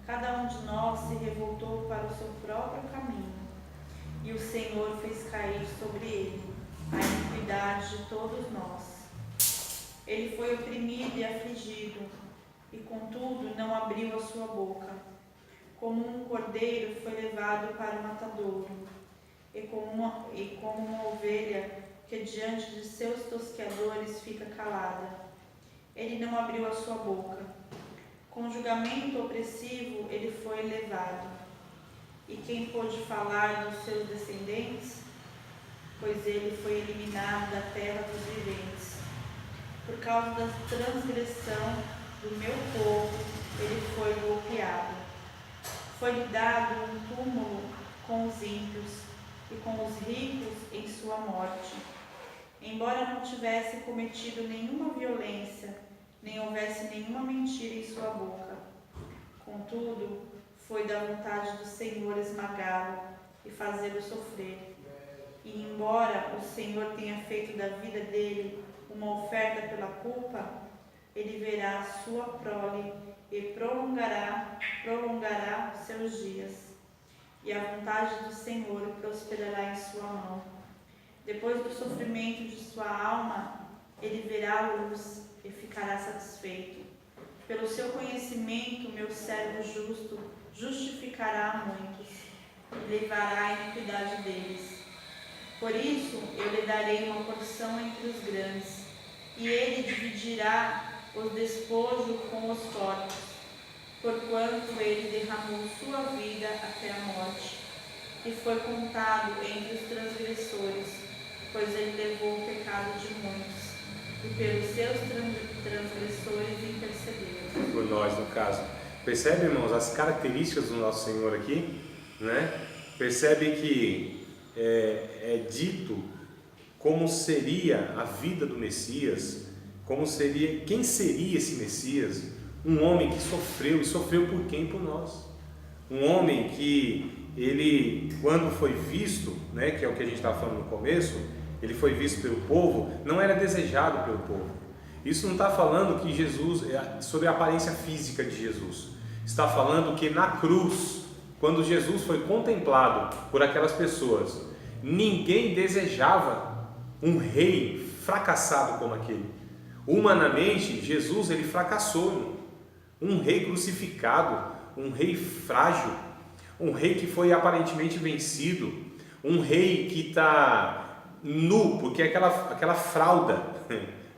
Cada um de nós se revoltou para o seu próprio caminho, e o Senhor fez cair sobre ele a iniquidade de todos nós. Ele foi oprimido e afligido, e contudo não abriu a sua boca. Como um cordeiro foi levado para o matadouro, e como uma ovelha que diante de seus tosqueadores fica calada. Ele não abriu a sua boca. Com julgamento opressivo ele foi levado. E quem pôde falar dos seus descendentes? Pois ele foi eliminado da terra dos viventes. Por causa da transgressão do meu povo, ele foi golpeado. Foi-lhe dado um túmulo com os ímpios e com os ricos em sua morte. Embora não tivesse cometido nenhuma violência, nem houvesse nenhuma mentira em sua boca. Contudo, foi da vontade do Senhor esmagá-lo e fazê-lo sofrer. E embora o Senhor tenha feito da vida dele uma oferta pela culpa, ele verá a sua prole e prolongará seus dias. E a vontade do Senhor prosperará em sua mão. Depois do sofrimento de sua alma, ele verá a luz e ficará satisfeito. Pelo seu conhecimento, meu servo justo justificará a muitos e levará a iniquidade deles. Por isso, eu lhe darei uma porção entre os grandes, e ele dividirá os despojos com os fortes, porquanto ele derramou sua vida até a morte, e foi contado entre os transgressores, pois ele levou o pecado de muitos, e pelos seus transgressores intercedeu. Por nós, no caso. Percebe, irmãos, as características do nosso Senhor aqui, né? Percebe que é dito como seria a vida do Messias, quem seria esse Messias? Um homem que sofreu, e sofreu por quem? Por nós. Um homem que ele, quando foi visto, né, que é o que a gente estava falando no começo, ele foi visto pelo povo, não era desejado pelo povo. Isso não está falando que Jesus, sobre a aparência física de Jesus. Está falando que na cruz, quando Jesus foi contemplado por aquelas pessoas, ninguém desejava um rei fracassado como aquele. Humanamente, Jesus ele fracassou. Um rei crucificado, um rei frágil, um rei que foi aparentemente vencido, um rei que está nu, porque aquela fralda,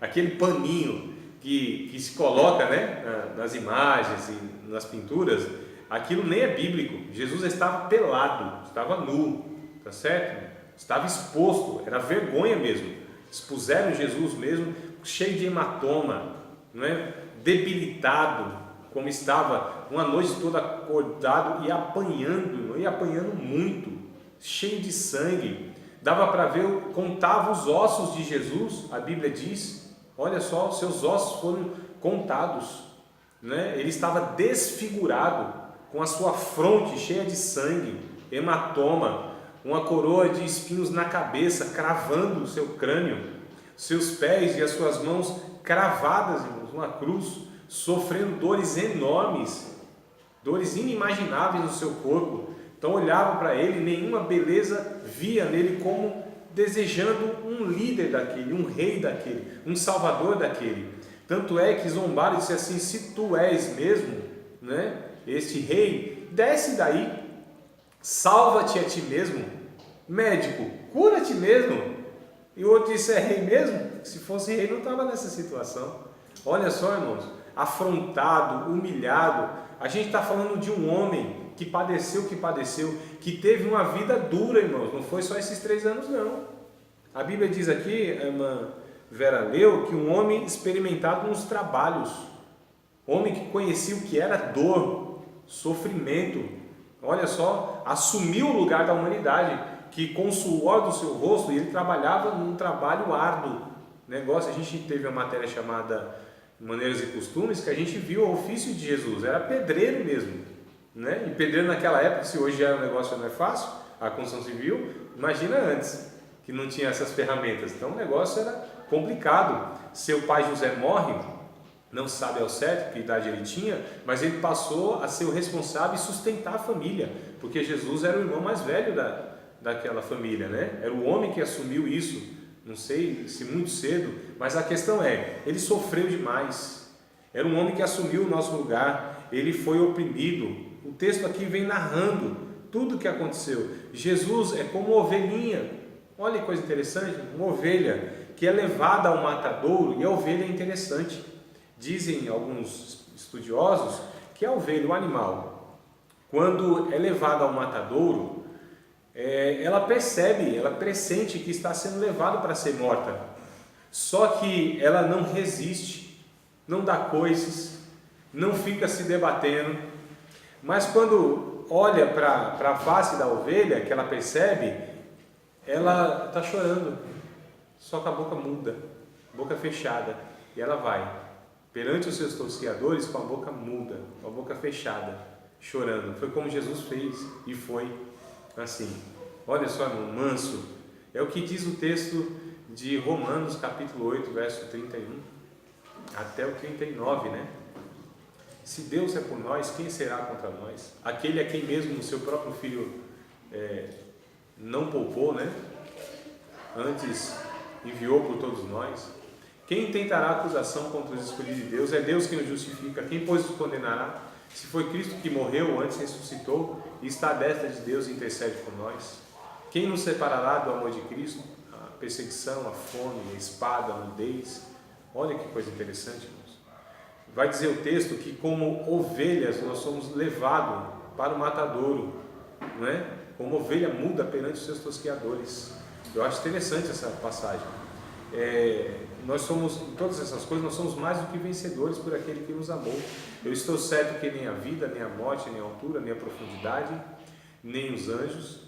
aquele paninho que se coloca, né, nas imagens e nas pinturas, aquilo nem é bíblico. Jesus estava pelado, estava nu, tá certo? Estava exposto, era vergonha mesmo. Expuseram Jesus mesmo, cheio de hematoma, não é? Debilitado, como estava uma noite toda acordado e apanhando muito, cheio de sangue. Dava para ver, contava os ossos de Jesus, a Bíblia diz, olha só, seus ossos foram contados, né? Ele estava desfigurado, com a sua fronte cheia de sangue, hematoma, uma coroa de espinhos na cabeça, cravando o seu crânio, seus pés e as suas mãos cravadas, irmãos, numa cruz, sofrendo dores enormes, dores inimagináveis no seu corpo. Então olhavam para ele, nenhuma beleza via nele como desejando um líder daquele, um rei daquele, um salvador daquele. Tanto é que zombaram e disse assim: se tu és mesmo, né, este rei, desce daí, salva-te a ti mesmo, médico, cura a ti mesmo. E o outro disse: é rei mesmo? Se fosse rei não estava nessa situação. Olha só, irmãos, afrontado, humilhado. A gente está falando de um homem que padeceu, que teve uma vida dura, irmãos. Não foi só esses 3 anos, não. A Bíblia diz aqui, a irmã Vera leu, que um homem experimentado nos trabalhos, homem que conhecia o que era dor, sofrimento. Olha só, assumiu o lugar da humanidade, que com o suor do seu rosto, ele trabalhava num trabalho árduo. Negócio, a gente teve uma matéria chamada Maneiras e Costumes, que a gente viu o ofício de Jesus, era pedreiro mesmo, né? E pedreiro naquela época, se hoje já o negócio não é fácil, a construção civil, imagina antes, que não tinha essas ferramentas. Então o negócio era complicado. Seu pai José morre, não se sabe ao certo que idade ele tinha, mas ele passou a ser o responsável e sustentar a família, porque Jesus era o irmão mais velho daquela família, né? Era o homem que assumiu isso, não sei se muito cedo, mas a questão é, ele sofreu demais. Era um homem que assumiu o nosso lugar, ele foi oprimido. O texto aqui vem narrando tudo o que aconteceu. Jesus é como uma ovelhinha, olha que coisa interessante, uma ovelha que é levada ao matadouro, e a ovelha é interessante. Dizem alguns estudiosos que a ovelha, o animal, quando é levada ao matadouro, ela percebe, ela pressente que está sendo levada para ser morta, só que ela não resiste, não dá coices, não fica se debatendo, mas quando olha para a face da ovelha, que ela percebe, ela está chorando, só com a boca muda, boca fechada, e ela vai perante os seus tosquiadores com a boca muda, com a boca fechada, chorando. Foi como Jesus fez, e foi assim. Olha só, irmão, manso. É o que diz o texto de Romanos capítulo 8, verso 31 até o 39, né? Se Deus é por nós, quem será contra nós? Aquele a quem mesmo o seu próprio Filho não poupou, né? Antes enviou por todos nós. Quem tentará acusação contra os escolhidos de Deus? É Deus quem os justifica. Quem, pois, os condenará? Se foi Cristo que morreu, antes ressuscitou, e está à destra de Deus e intercede por nós. Quem nos separará do amor de Cristo? A perseguição, a fome, a espada, a nudez. Olha que coisa interessante, irmãos. Vai dizer o texto que como ovelhas nós somos levados para o matadouro, não é? Como ovelha muda perante os seus tosqueadores. Eu acho interessante essa passagem. Nós somos, em todas essas coisas, nós somos mais do que vencedores por aquele que nos amou. Eu estou certo que nem a vida, nem a morte, nem a altura, nem a profundidade, nem os anjos,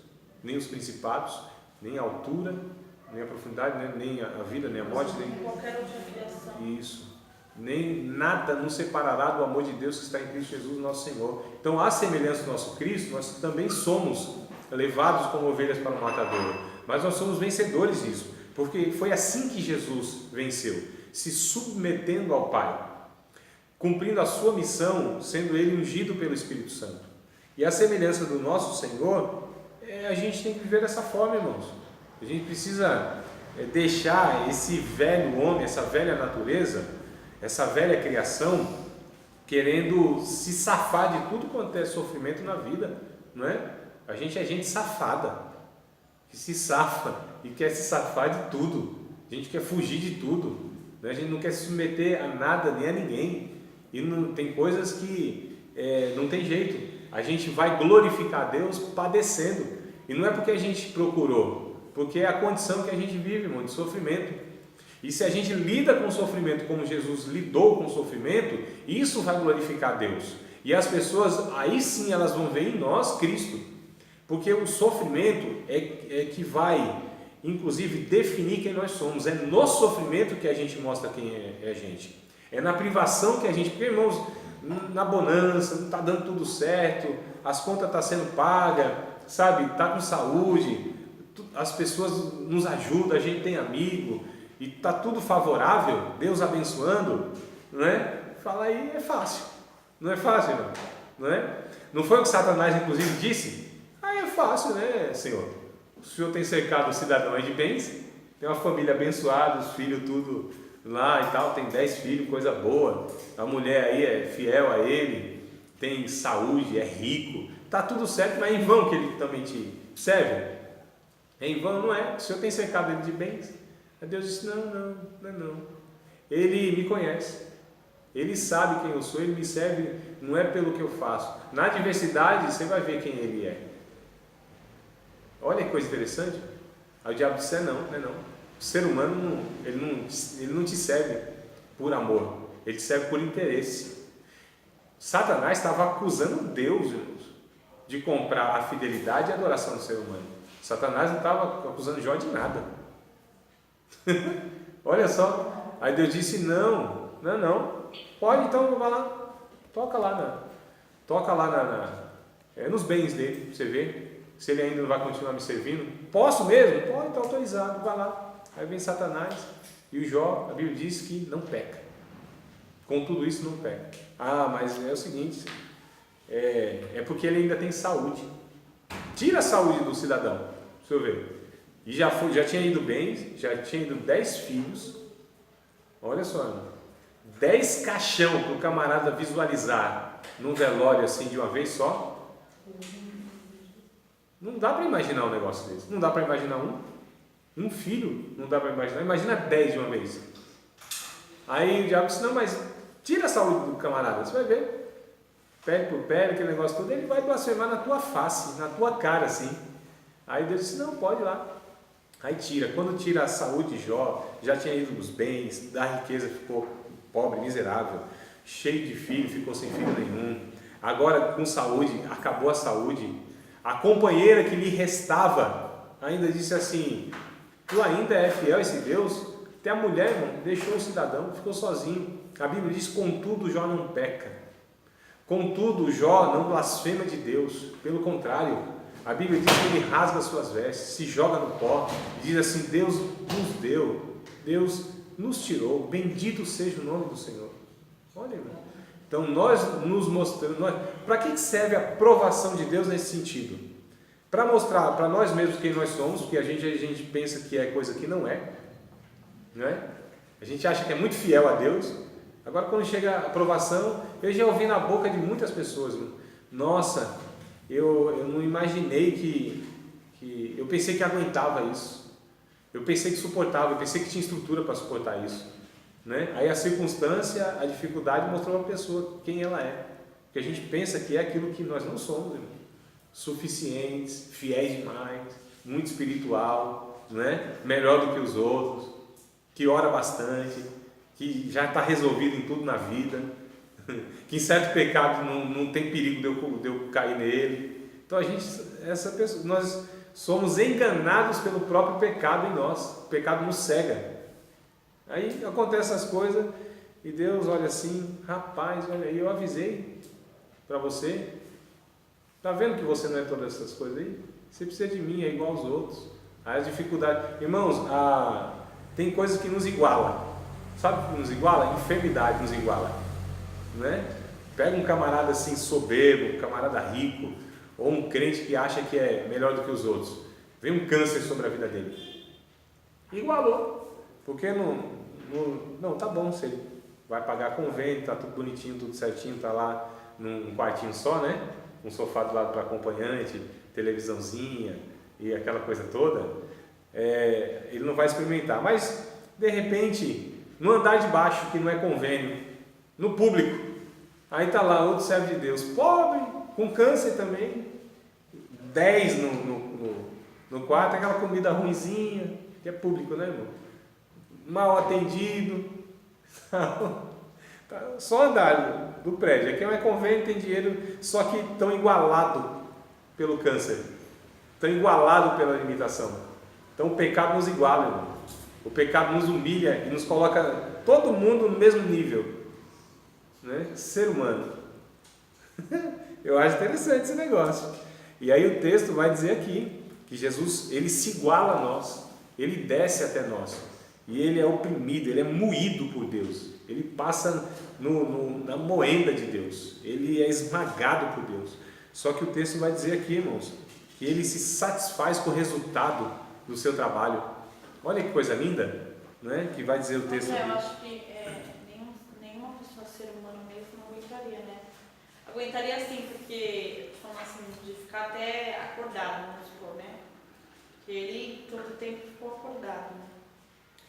nem os principados, nem a altura, nem a profundidade, nem a vida, nem a morte, nem qualquer outra criação. isso, nem nada nos separará do amor de Deus que está em Cristo Jesus, nosso Senhor. Então, à semelhança do nosso Cristo, nós também somos levados como ovelhas para o matadouro, mas nós somos vencedores disso, porque foi assim que Jesus venceu, se submetendo ao Pai, cumprindo a sua missão, sendo Ele ungido pelo Espírito Santo. E a semelhança do nosso Senhor, a gente tem que viver dessa forma, irmãos. A gente precisa deixar esse velho homem, essa velha natureza, essa velha criação, querendo se safar de tudo quanto é sofrimento na vida, não é? A gente é gente safada, que se safa e quer se safar de tudo. A gente quer fugir de tudo, né? A gente não quer se submeter a nada nem a ninguém. E não, tem coisas que não tem jeito. A gente vai glorificar a Deus padecendo. E não é porque a gente procurou, porque é a condição que a gente vive, irmão, de sofrimento. E se a gente lida com o sofrimento como Jesus lidou com o sofrimento, isso vai glorificar a Deus. E as pessoas, aí sim elas vão ver em nós Cristo. Porque o sofrimento é que vai, inclusive, definir quem nós somos. É no sofrimento que a gente mostra quem é a gente. É na privação que a gente... Porque, irmãos, na bonança, não está dando tudo certo, as contas estão sendo pagas, sabe? Está com saúde, as pessoas nos ajudam, a gente tem amigo, e está tudo favorável, Deus abençoando, não é? Fala aí, é fácil. Não é fácil, não é? Não foi o que Satanás, inclusive, disse? É fácil, né, Senhor? O Senhor tem cercado o cidadão aí de bens, tem uma família abençoada, os filhos tudo lá e tal, tem 10 filhos, coisa boa, a mulher aí é fiel a ele, tem saúde, é rico, tá tudo certo, mas é em vão que ele também te serve? É em vão, não é? O Senhor tem cercado ele de bens? Aí Deus disse, não. Ele me conhece, ele sabe quem eu sou, ele me serve, não é pelo que eu faço. Na adversidade você vai ver quem ele é. Olha que coisa interessante. Aí o diabo disse, não. O ser humano, ele não te serve por amor, ele te serve por interesse. Satanás estava acusando Deus, irmãos, de comprar a fidelidade e a adoração do ser humano. Satanás não estava acusando Jó de nada. Olha só. Aí Deus disse, não. Pode, então vai lá. Toca lá nos bens dele, pra você ver se ele ainda não vai continuar me servindo. Posso mesmo? Pode, está autorizado, vai lá. Aí vem Satanás e o Jó, a Bíblia diz que não peca. Com tudo isso não peca. Mas é o seguinte, é porque ele ainda tem saúde. Tira a saúde do cidadão, deixa eu ver. E já tinha ido bem, já tinha ido 10 filhos. Olha só, irmão, 10 caixão para o camarada visualizar num velório assim de uma vez só. Não dá para imaginar um negócio desse. Não dá para imaginar um filho, não dá para imaginar. Imagina 10 de uma vez. Aí o diabo disse, não, mas tira a saúde do camarada, você vai ver. Pele por pele, aquele negócio todo, ele vai blasfemar na tua face, na tua cara assim. Aí Deus disse, não, pode ir lá. Aí tira. Quando tira a saúde de Jó, já tinha ido dos bens, da riqueza ficou pobre, miserável, cheio de filho, ficou sem filho nenhum. Agora com saúde, acabou a saúde. A companheira que lhe restava ainda disse assim, tu ainda é fiel a esse Deus? Até a mulher, irmão, deixou o cidadão, ficou sozinho. A Bíblia diz, contudo Jó não peca. Contudo Jó não blasfema de Deus. Pelo contrário, a Bíblia diz que ele rasga suas vestes, se joga no pó, e diz assim, Deus nos deu, Deus nos tirou, bendito seja o nome do Senhor. Olha, irmão. Então nós nos mostramos, para que serve a provação de Deus nesse sentido? Para mostrar para nós mesmos quem nós somos, porque a gente pensa que é coisa que não é? A gente acha que é muito fiel a Deus. Agora quando chega a provação, eu já ouvi na boca de muitas pessoas, nossa, eu não imaginei que eu pensei que aguentava isso, eu pensei que suportava, eu pensei que tinha estrutura para suportar isso. Aí a circunstância, a dificuldade mostrou a pessoa quem ela é, porque a gente pensa que é aquilo que nós não somos, irmão. Suficientes, fiéis demais, muito espiritual, melhor do que os outros, que ora bastante, que já está resolvido em tudo na vida, que em certo pecado não tem perigo de eu cair nele. Então nós somos enganados pelo próprio pecado em nós, o pecado nos cega. Aí acontecem essas coisas E Deus olha assim, rapaz, olha aí, eu avisei para você. Tá vendo que você não é todas essas coisas aí? Você precisa de mim, é igual aos outros. Aí as dificuldades. Irmãos, tem coisas que nos igualam. Sabe o que nos iguala? Enfermidade nos iguala. Né? Pega um camarada assim soberbo, um camarada rico, ou um crente que acha que é melhor do que os outros. Vem um câncer sobre a vida dele. Igualou. Porque não, tá bom, você vai pagar convênio, tá tudo bonitinho, tudo certinho, tá lá num quartinho só, né? Um sofá do lado para acompanhante, televisãozinha e aquela coisa toda. Ele não vai experimentar. Mas, de repente, no andar de baixo, que não é convênio, no público, aí tá lá outro servo de Deus, pobre, com câncer também, 10 no quarto, aquela comida ruinzinha, que é público, né, irmão? Mal atendido, só andar do prédio. Aqui não é convênio, tem dinheiro, só que estão igualados pelo câncer, estão igualados pela limitação. Então o pecado nos iguala, irmão. O pecado nos humilha e nos coloca todo mundo no mesmo nível, né? Ser humano. Eu acho interessante esse negócio. E aí o texto vai dizer aqui que Jesus, ele se iguala a nós, ele desce até nós, e ele é oprimido, ele é moído por Deus, ele passa na moenda de Deus, ele é esmagado por Deus. Só que o texto vai dizer aqui, irmãos, que ele se satisfaz com o resultado do seu trabalho. Olha que coisa linda, né? Que vai dizer o texto aqui. Eu acho que nenhuma pessoa, ser humano mesmo, não aguentaria, né? Aguentaria sim, porque, falando assim, de ficar até acordado, vamos supor, né? Porque ele todo o tempo ficou acordado, né?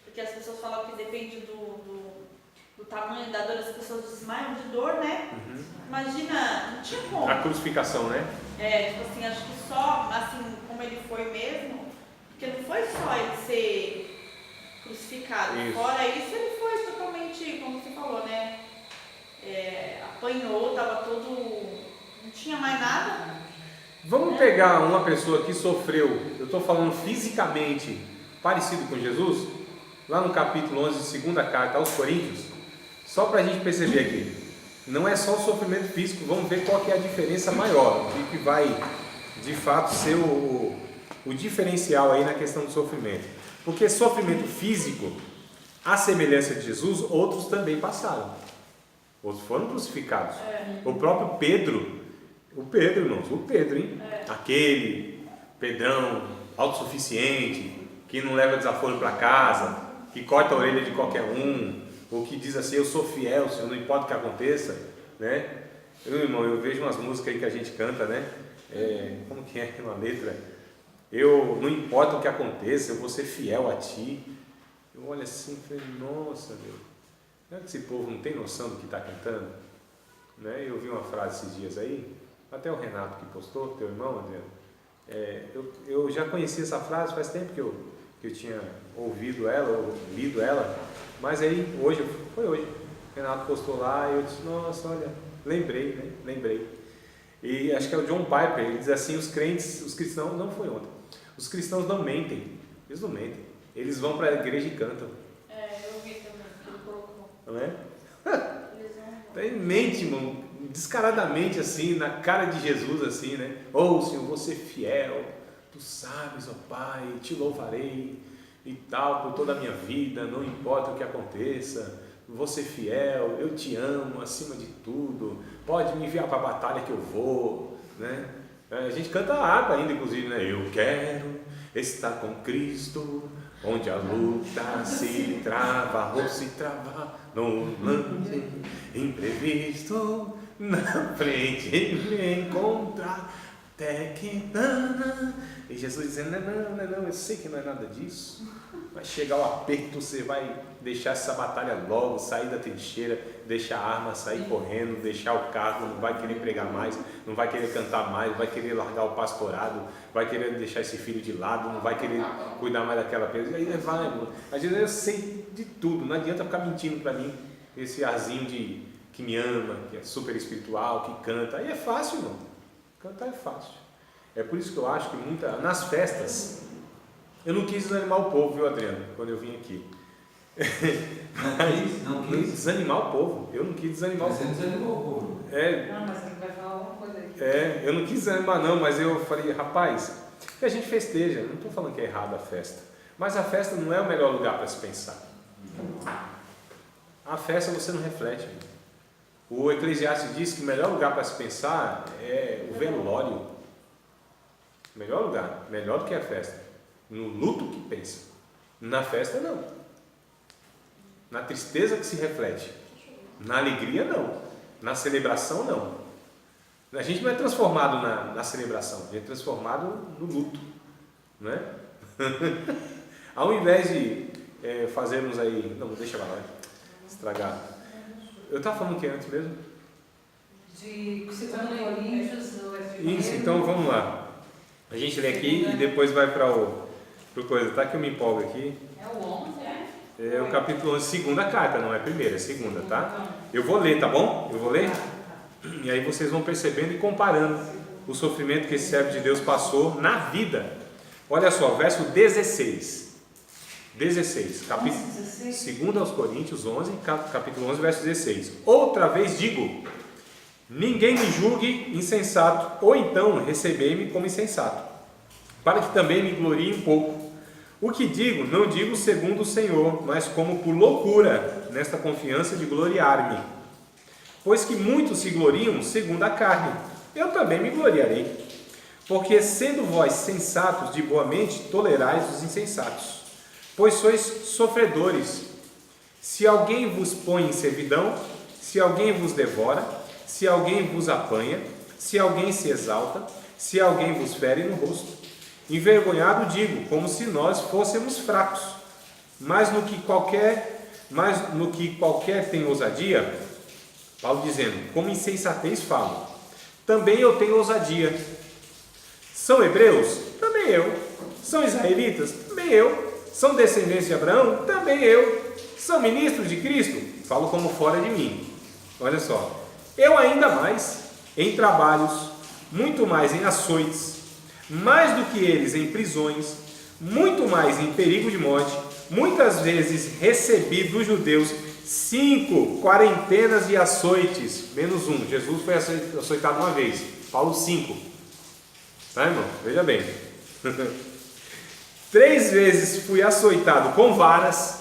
Porque as pessoas falam que depende do tamanho da dor, as pessoas desmaiam de dor, né? Uhum. Imagina, não tinha como. A crucificação, né? Tipo assim, acho que só, assim, como ele foi mesmo, porque não foi só ele ser crucificado. Isso. Fora isso, ele foi totalmente, como você falou, né? Apanhou, tava todo... não tinha mais nada. Vamos pegar uma pessoa que sofreu, eu estou falando fisicamente, parecido com Jesus, lá no capítulo 11, segunda carta aos Coríntios, só para a gente perceber aqui, não é só o sofrimento físico, vamos ver qual que é a diferença maior, o que vai de fato ser o diferencial aí na questão do sofrimento. Porque sofrimento físico, à semelhança de Jesus, outros também passaram, outros foram crucificados. O próprio Pedro, irmãos, hein? Aquele Pedrão autossuficiente, que não leva desaforo para casa, que corta a orelha de qualquer um, ou que diz assim, eu sou fiel, Senhor, não importa o que aconteça, né? Irmão, eu vejo umas músicas aí que a gente canta, né? Como que é uma letra? Não importa o que aconteça, eu vou ser fiel a Ti. Eu olho assim e falei, nossa, Deus, será que esse povo não tem noção do que está cantando? Né? Eu vi uma frase esses dias aí, até o Renato que postou, teu irmão, Adriano, eu já conheci essa frase faz tempo que eu tinha ouvido ela, ou lido ela, mas aí foi hoje, o Renato postou lá e eu disse, nossa, olha, lembrei. E acho que é o John Piper, ele diz assim, os cristãos, não foi ontem, os cristãos não mentem, eles não mentem, eles vão para a igreja e cantam. Eu vi também, que ele colocou. Não é? Eles não... Então ele mente, irmão, descaradamente assim, na cara de Jesus assim, né? Senhor, vou ser fiel, Tu sabes, Pai, Te louvarei e tal, por toda a minha vida, não importa o que aconteça, vou ser fiel, eu Te amo acima de tudo, pode me enviar para a batalha que eu vou, né? A gente canta a harpa ainda, inclusive, né? Eu quero estar com Cristo, onde a luta se trava ou se travar no lance imprevisto, na frente me encontrar até que e Jesus dizendo, não, eu sei que não é nada disso, vai chegar o aperto, você vai deixar essa batalha logo, sair da trincheira, deixar a arma, sair correndo, deixar o carro, não vai querer pregar mais, não vai querer cantar mais, vai querer largar o pastorado, vai querer deixar esse filho de lado, não vai querer cuidar mais daquela pessoa, e aí vai, irmão. Às vezes eu sei de tudo, não adianta ficar mentindo para mim, esse arzinho que me ama, que é super espiritual, que canta, aí é fácil, irmão, cantar é fácil. É por isso que eu acho que nas festas, eu não quis desanimar o povo, viu, Adriano, quando eu vim aqui. Não quis desanimar o povo. Eu não quis desanimar o povo. Você desanimou o povo. Não, mas ele vai falar alguma coisa aqui. Eu não quis desanimar não, mas eu falei, rapaz, que a gente festeja. Não estou falando que é errado a festa. Mas a festa não é o melhor lugar para se pensar. A festa você não reflete. O Eclesiastes diz que o melhor lugar para se pensar é o velório. Melhor lugar, melhor do que a festa. No luto que pensa. Na festa não. Na tristeza que se reflete. Na alegria não. Na celebração não. A gente não é transformado na celebração, a gente é transformado no luto. Não é? Ao invés de fazermos aí. Não, deixa lá, estragar. Eu estava falando o que antes mesmo? De 2 Coríntios, Isso, então vamos lá. A gente lê aqui e depois vai para o coisa. Tá que eu me empolgo aqui. É o 11, é? É o capítulo 11, segunda carta, não é a primeira, é a segunda, tá? Eu vou ler, tá bom? Eu vou ler. E aí vocês vão percebendo e comparando o sofrimento que esse servo de Deus passou na vida. Olha só, verso 16. 16, capítulo 2 aos Coríntios 11, capítulo 11, verso 16. Outra vez digo, ninguém me julgue insensato, ou então recebei-me como insensato, para que também me glorie um pouco. O que digo, não digo segundo o Senhor, mas como por loucura, nesta confiança de gloriar-me. Pois que muitos se gloriam segundo a carne, eu também me gloriarei. Porque sendo vós sensatos de boa mente, tolerais os insensatos. Pois sois sofredores. Se alguém vos põe em servidão, se alguém vos devora, se alguém vos apanha, se alguém se exalta, se alguém vos fere no rosto. Envergonhado digo, como se nós fôssemos fracos. Mas no que qualquer tem ousadia, Paulo dizendo, como insensatez falo, também eu tenho ousadia. São hebreus? Também eu. São israelitas? Também eu. São descendentes de Abraão? Também eu. São ministros de Cristo? Falo como fora de mim. Olha só. Eu ainda mais, em trabalhos, muito mais em açoites, mais do que eles em prisões, muito mais em perigo de morte, muitas vezes recebi dos judeus 5 quarentenas de açoites, menos um. Jesus foi açoitado uma vez, Paulo 5. Tá, irmão? Veja bem. 3 vezes fui açoitado com varas,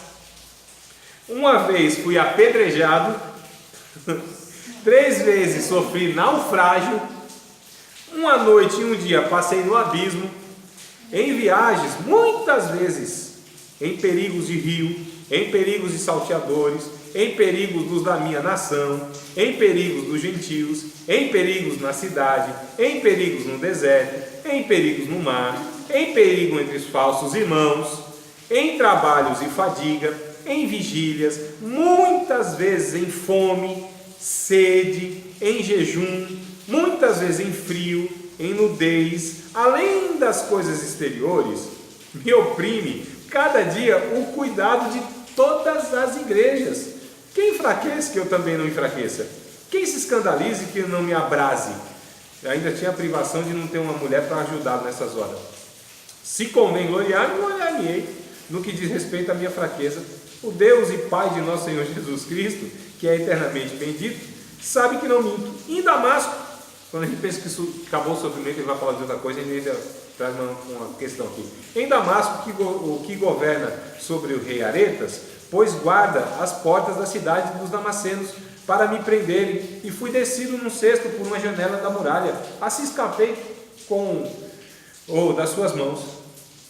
uma vez fui apedrejado, 3 vezes sofri naufrágio, uma noite e um dia passei no abismo, em viagens, muitas vezes, em perigos de rio, em perigos de salteadores, em perigos dos da minha nação, em perigos dos gentios, em perigos na cidade, em perigos no deserto, em perigos no mar, em perigo entre os falsos irmãos, em trabalhos e fadiga, em vigílias, muitas vezes em fome, sede, em jejum, muitas vezes em frio, em nudez, além das coisas exteriores, me oprime cada dia o cuidado de todas as igrejas. Quem enfraquece que eu também não enfraqueça? Quem se escandalize que eu não me abrase? Eu ainda tinha a privação de não ter uma mulher para ajudar nessas horas. Se convém gloriar, gloriar-me-ei no que diz respeito à minha fraqueza. O Deus e Pai de nosso Senhor Jesus Cristo, que é eternamente bendito, sabe que não minto. Em Damasco, quando a gente pensa que isso acabou o sofrimento, ele vai falar de outra coisa, ele ainda traz uma questão aqui. Em Damasco, o que governa sobre o rei Aretas, pois guarda as portas da cidade dos damascenos para me prenderem, e fui descido num cesto por uma janela da muralha, assim escapei das suas mãos.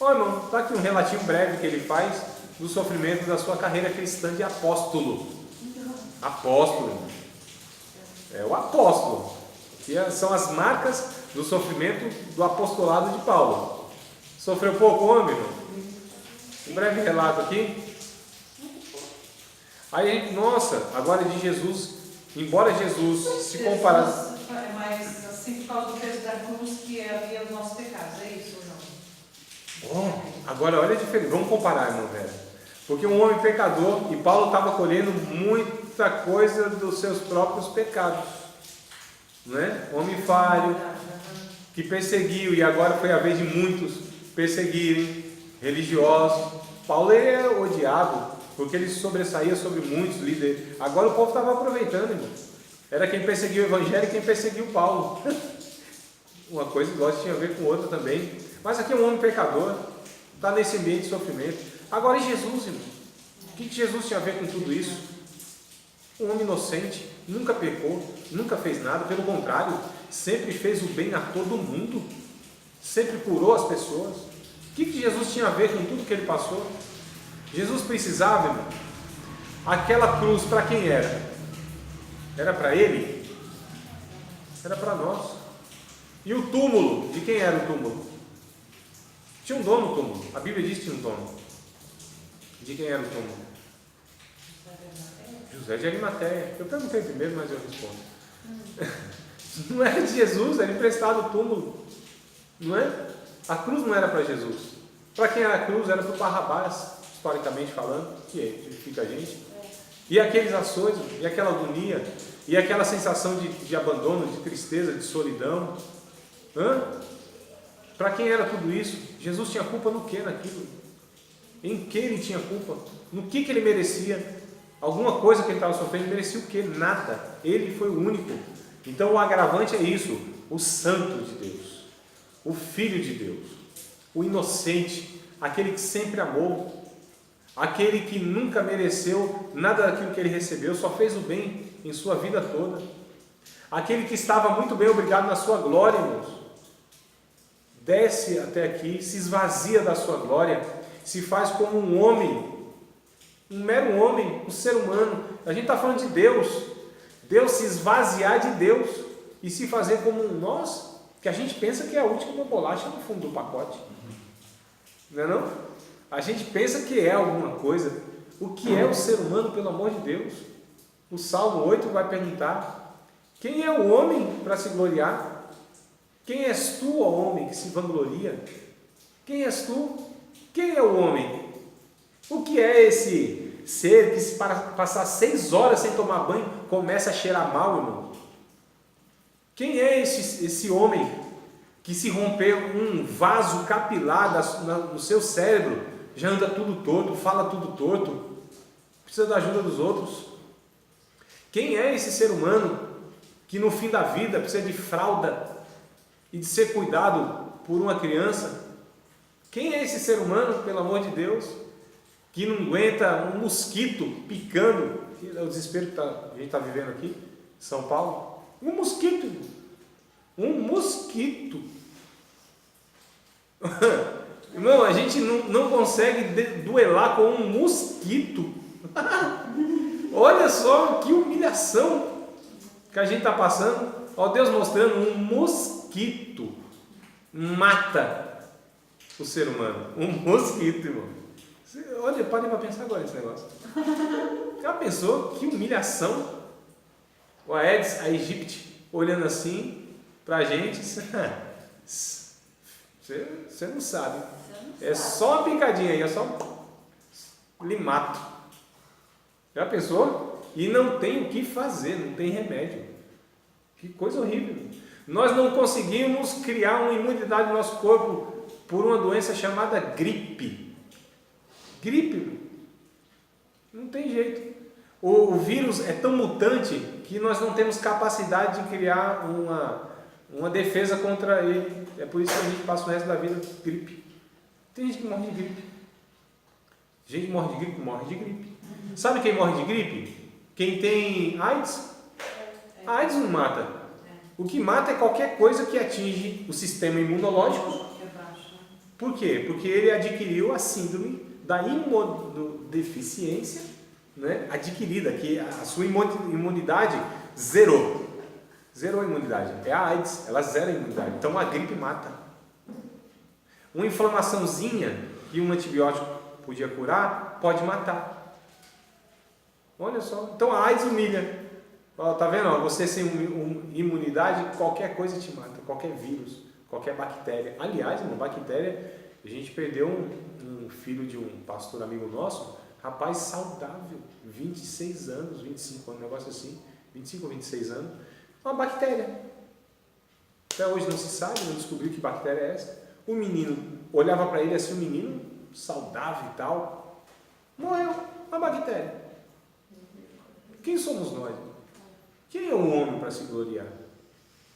Irmão, está aqui um relatinho breve que ele faz do sofrimento da sua carreira cristã de apóstolo. Apóstolo. É o apóstolo. Que são as marcas do sofrimento do apostolado de Paulo. Sofreu pouco, homem? Um breve relato aqui. Aí, nossa, agora de Jesus, embora Jesus se comparasse... Mas assim, por causa do peso da cruz que havia os nossos pecados, é isso ou não? Agora olha a diferença, vamos comparar, irmão velho. Porque um homem pecador, e Paulo estava colhendo muita coisa dos seus próprios pecados, não é? Homem falho, que perseguiu, e agora foi a vez de muitos perseguirem, religiosos. Paulo é odiado, porque ele sobressaía sobre muitos líderes. Agora o povo estava aproveitando, irmão. Era quem perseguiu o evangelho e quem perseguiu Paulo. Uma coisa igual tinha a ver com outra também. Mas aqui é um homem pecador, está nesse ambiente de sofrimento. Agora e Jesus, irmão? O que Jesus tinha a ver com tudo isso? Um homem inocente, nunca pecou, nunca fez nada, pelo contrário, sempre fez o bem a todo mundo, sempre curou as pessoas. O que Jesus tinha a ver com tudo que ele passou? Jesus precisava, irmão, aquela cruz para quem era? Era para ele? Era para nós. E o túmulo, de quem era o túmulo? Tinha um dono o túmulo, a Bíblia diz que tinha um dono. De quem era o túmulo? José de Arimateia. Eu perguntei primeiro, mas eu respondo. Não era de Jesus, era emprestado o túmulo. Não é? A cruz não era para Jesus. Para quem era a cruz? Era para o Barrabás, historicamente falando, que edifica a gente. E aqueles açoites, e aquela agonia, e aquela sensação de abandono, de tristeza, de solidão. Para quem era tudo isso? Jesus tinha culpa no que naquilo? Em que ele tinha culpa? No que ele merecia? Alguma coisa que ele estava sofrendo, ele merecia o quê? Nada. Ele foi o único. Então o agravante é isso: o santo de Deus, o filho de Deus, o inocente, aquele que sempre amou, aquele que nunca mereceu nada daquilo que ele recebeu, só fez o bem em sua vida toda, aquele que estava muito bem obrigado na sua glória, irmãos, desce até aqui, se esvazia da sua glória, se faz como um homem, um mero homem, um ser humano. A gente está falando de Deus. Deus se esvaziar de Deus e se fazer como nós, que a gente pensa que é a última bolacha no fundo do pacote. Não é não? A gente pensa que é alguma coisa. O que é o ser humano, pelo amor de Deus? O Salmo 8 vai perguntar: quem é o homem para se gloriar? Quem és tu, ó homem, que se vangloria? Quem és tu? Quem é o homem? O que é esse ser que, se passar 6 horas sem tomar banho, começa a cheirar mal, irmão? Quem é esse homem que, se romper um vaso capilar no seu cérebro, já anda tudo torto, fala tudo torto, precisa da ajuda dos outros? Quem é esse ser humano que no fim da vida precisa de fralda e de ser cuidado por uma criança? Quem é esse ser humano, pelo amor de Deus, que não aguenta um mosquito picando? É o desespero que a gente está vivendo aqui em São Paulo. Um mosquito. Irmão, a gente não consegue duelar com um mosquito. Olha só que humilhação que a gente está passando. Ó, Deus mostrando: um mosquito mata o ser humano. Um mosquito, irmão. Olha, parem para pensar agora nesse negócio. Já pensou que humilhação? O Aedes aegypti olhando assim para a gente. Você não sabe. É só uma picadinha aí, é só lhe mato. Já pensou? E não tem o que fazer, não tem remédio. Que coisa horrível. Nós não conseguimos criar uma imunidade no nosso corpo por uma doença chamada gripe. Gripe. Não tem jeito. O vírus é tão mutante que nós não temos capacidade de criar uma defesa contra ele. É por isso que a gente passa o resto da vida com gripe. Tem gente que morre de gripe. Gente que morre de gripe. Sabe quem morre de gripe? Quem tem AIDS. A AIDS não mata. O que mata é qualquer coisa que atinge o sistema imunológico. Por quê? Porque ele adquiriu a síndrome da imunodeficiência, né? Adquirida, que a sua imunidade zerou. Zerou a imunidade. É a AIDS, ela zera a imunidade. Então a gripe mata. Uma inflamaçãozinha que um antibiótico podia curar, pode matar. Olha só. Então a AIDS humilha. Tá vendo? Você sem imunidade, qualquer coisa te mata. Qualquer vírus, qualquer bactéria. Aliás, uma bactéria, a gente perdeu um filho de um pastor amigo nosso, rapaz saudável, 26 anos, 25 anos, um negócio assim, 25 ou 26 anos, uma bactéria. Até hoje não se sabe, não descobriu que bactéria é essa. O menino olhava para ele assim, um menino saudável e tal, morreu. uma bactéria. Quem somos nós? Quem é o homem para se gloriar?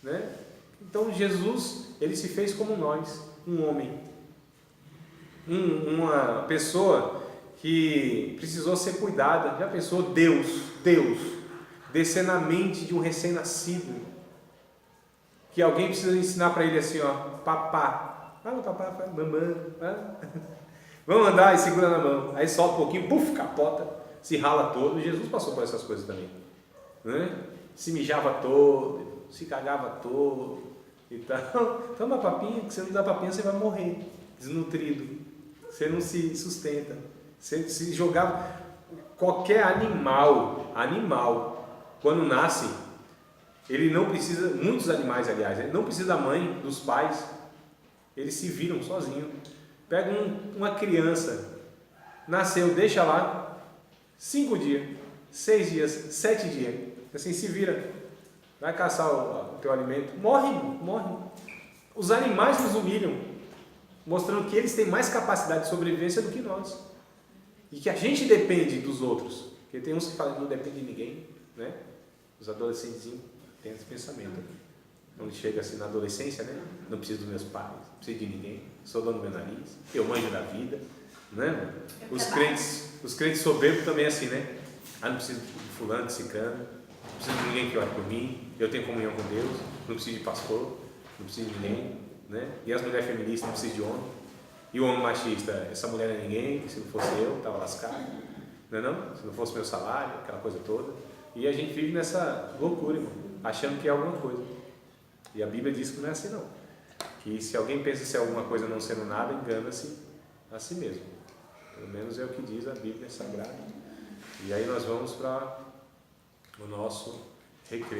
Né? Então Jesus, ele se fez como nós, um homem. Uma pessoa que precisou ser cuidada. Já pensou? Deus, descer na mente de um recém-nascido, que alguém precisa ensinar para ele assim, ó, papá, fala papá, mamãe, vamos andar e segura na mão, aí solta um pouquinho, buf, capota, se rala todo. Jesus passou por essas coisas também, né? Se mijava todo, se cagava todo e tal. Toma papinha, que se não dá papinha você vai morrer desnutrido, você não se sustenta. Você se jogava. Qualquer animal, quando nasce, ele não precisa, muitos animais aliás, ele não precisa da mãe, dos pais, eles se viram sozinhos. Pega uma criança, nasceu, deixa lá 5 dias, 6 dias, 7 dias, assim se vira, vai caçar o teu alimento, morre. Os animais nos humilham, mostrando que eles têm mais capacidade de sobrevivência do que nós, e que a gente depende dos outros, porque tem uns que falam que não depende de ninguém, né? Os adolescentes têm esse pensamento, quando chega assim na adolescência, né? Não preciso dos meus pais, não preciso de ninguém, sou dono do meu nariz, eu manjo da vida, né? Os crentes soberbos também assim, né? Não preciso de fulano, de ciclano, não preciso de ninguém que ore por mim, eu tenho comunhão com Deus, não preciso de pastor, não preciso de ninguém, né? E as mulheres feministas não precisam de homem, e o homem machista, essa mulher não é ninguém, que se não fosse eu, estava lascado, não é não? Se não fosse meu salário, aquela coisa toda. E a gente vive nessa loucura, irmão, achando que é alguma coisa. E a Bíblia diz que não é assim não. Que se alguém pensa ser alguma coisa não sendo nada, engana-se a si mesmo. Pelo menos é o que diz a Bíblia Sagrada. E aí nós vamos para o nosso recreio.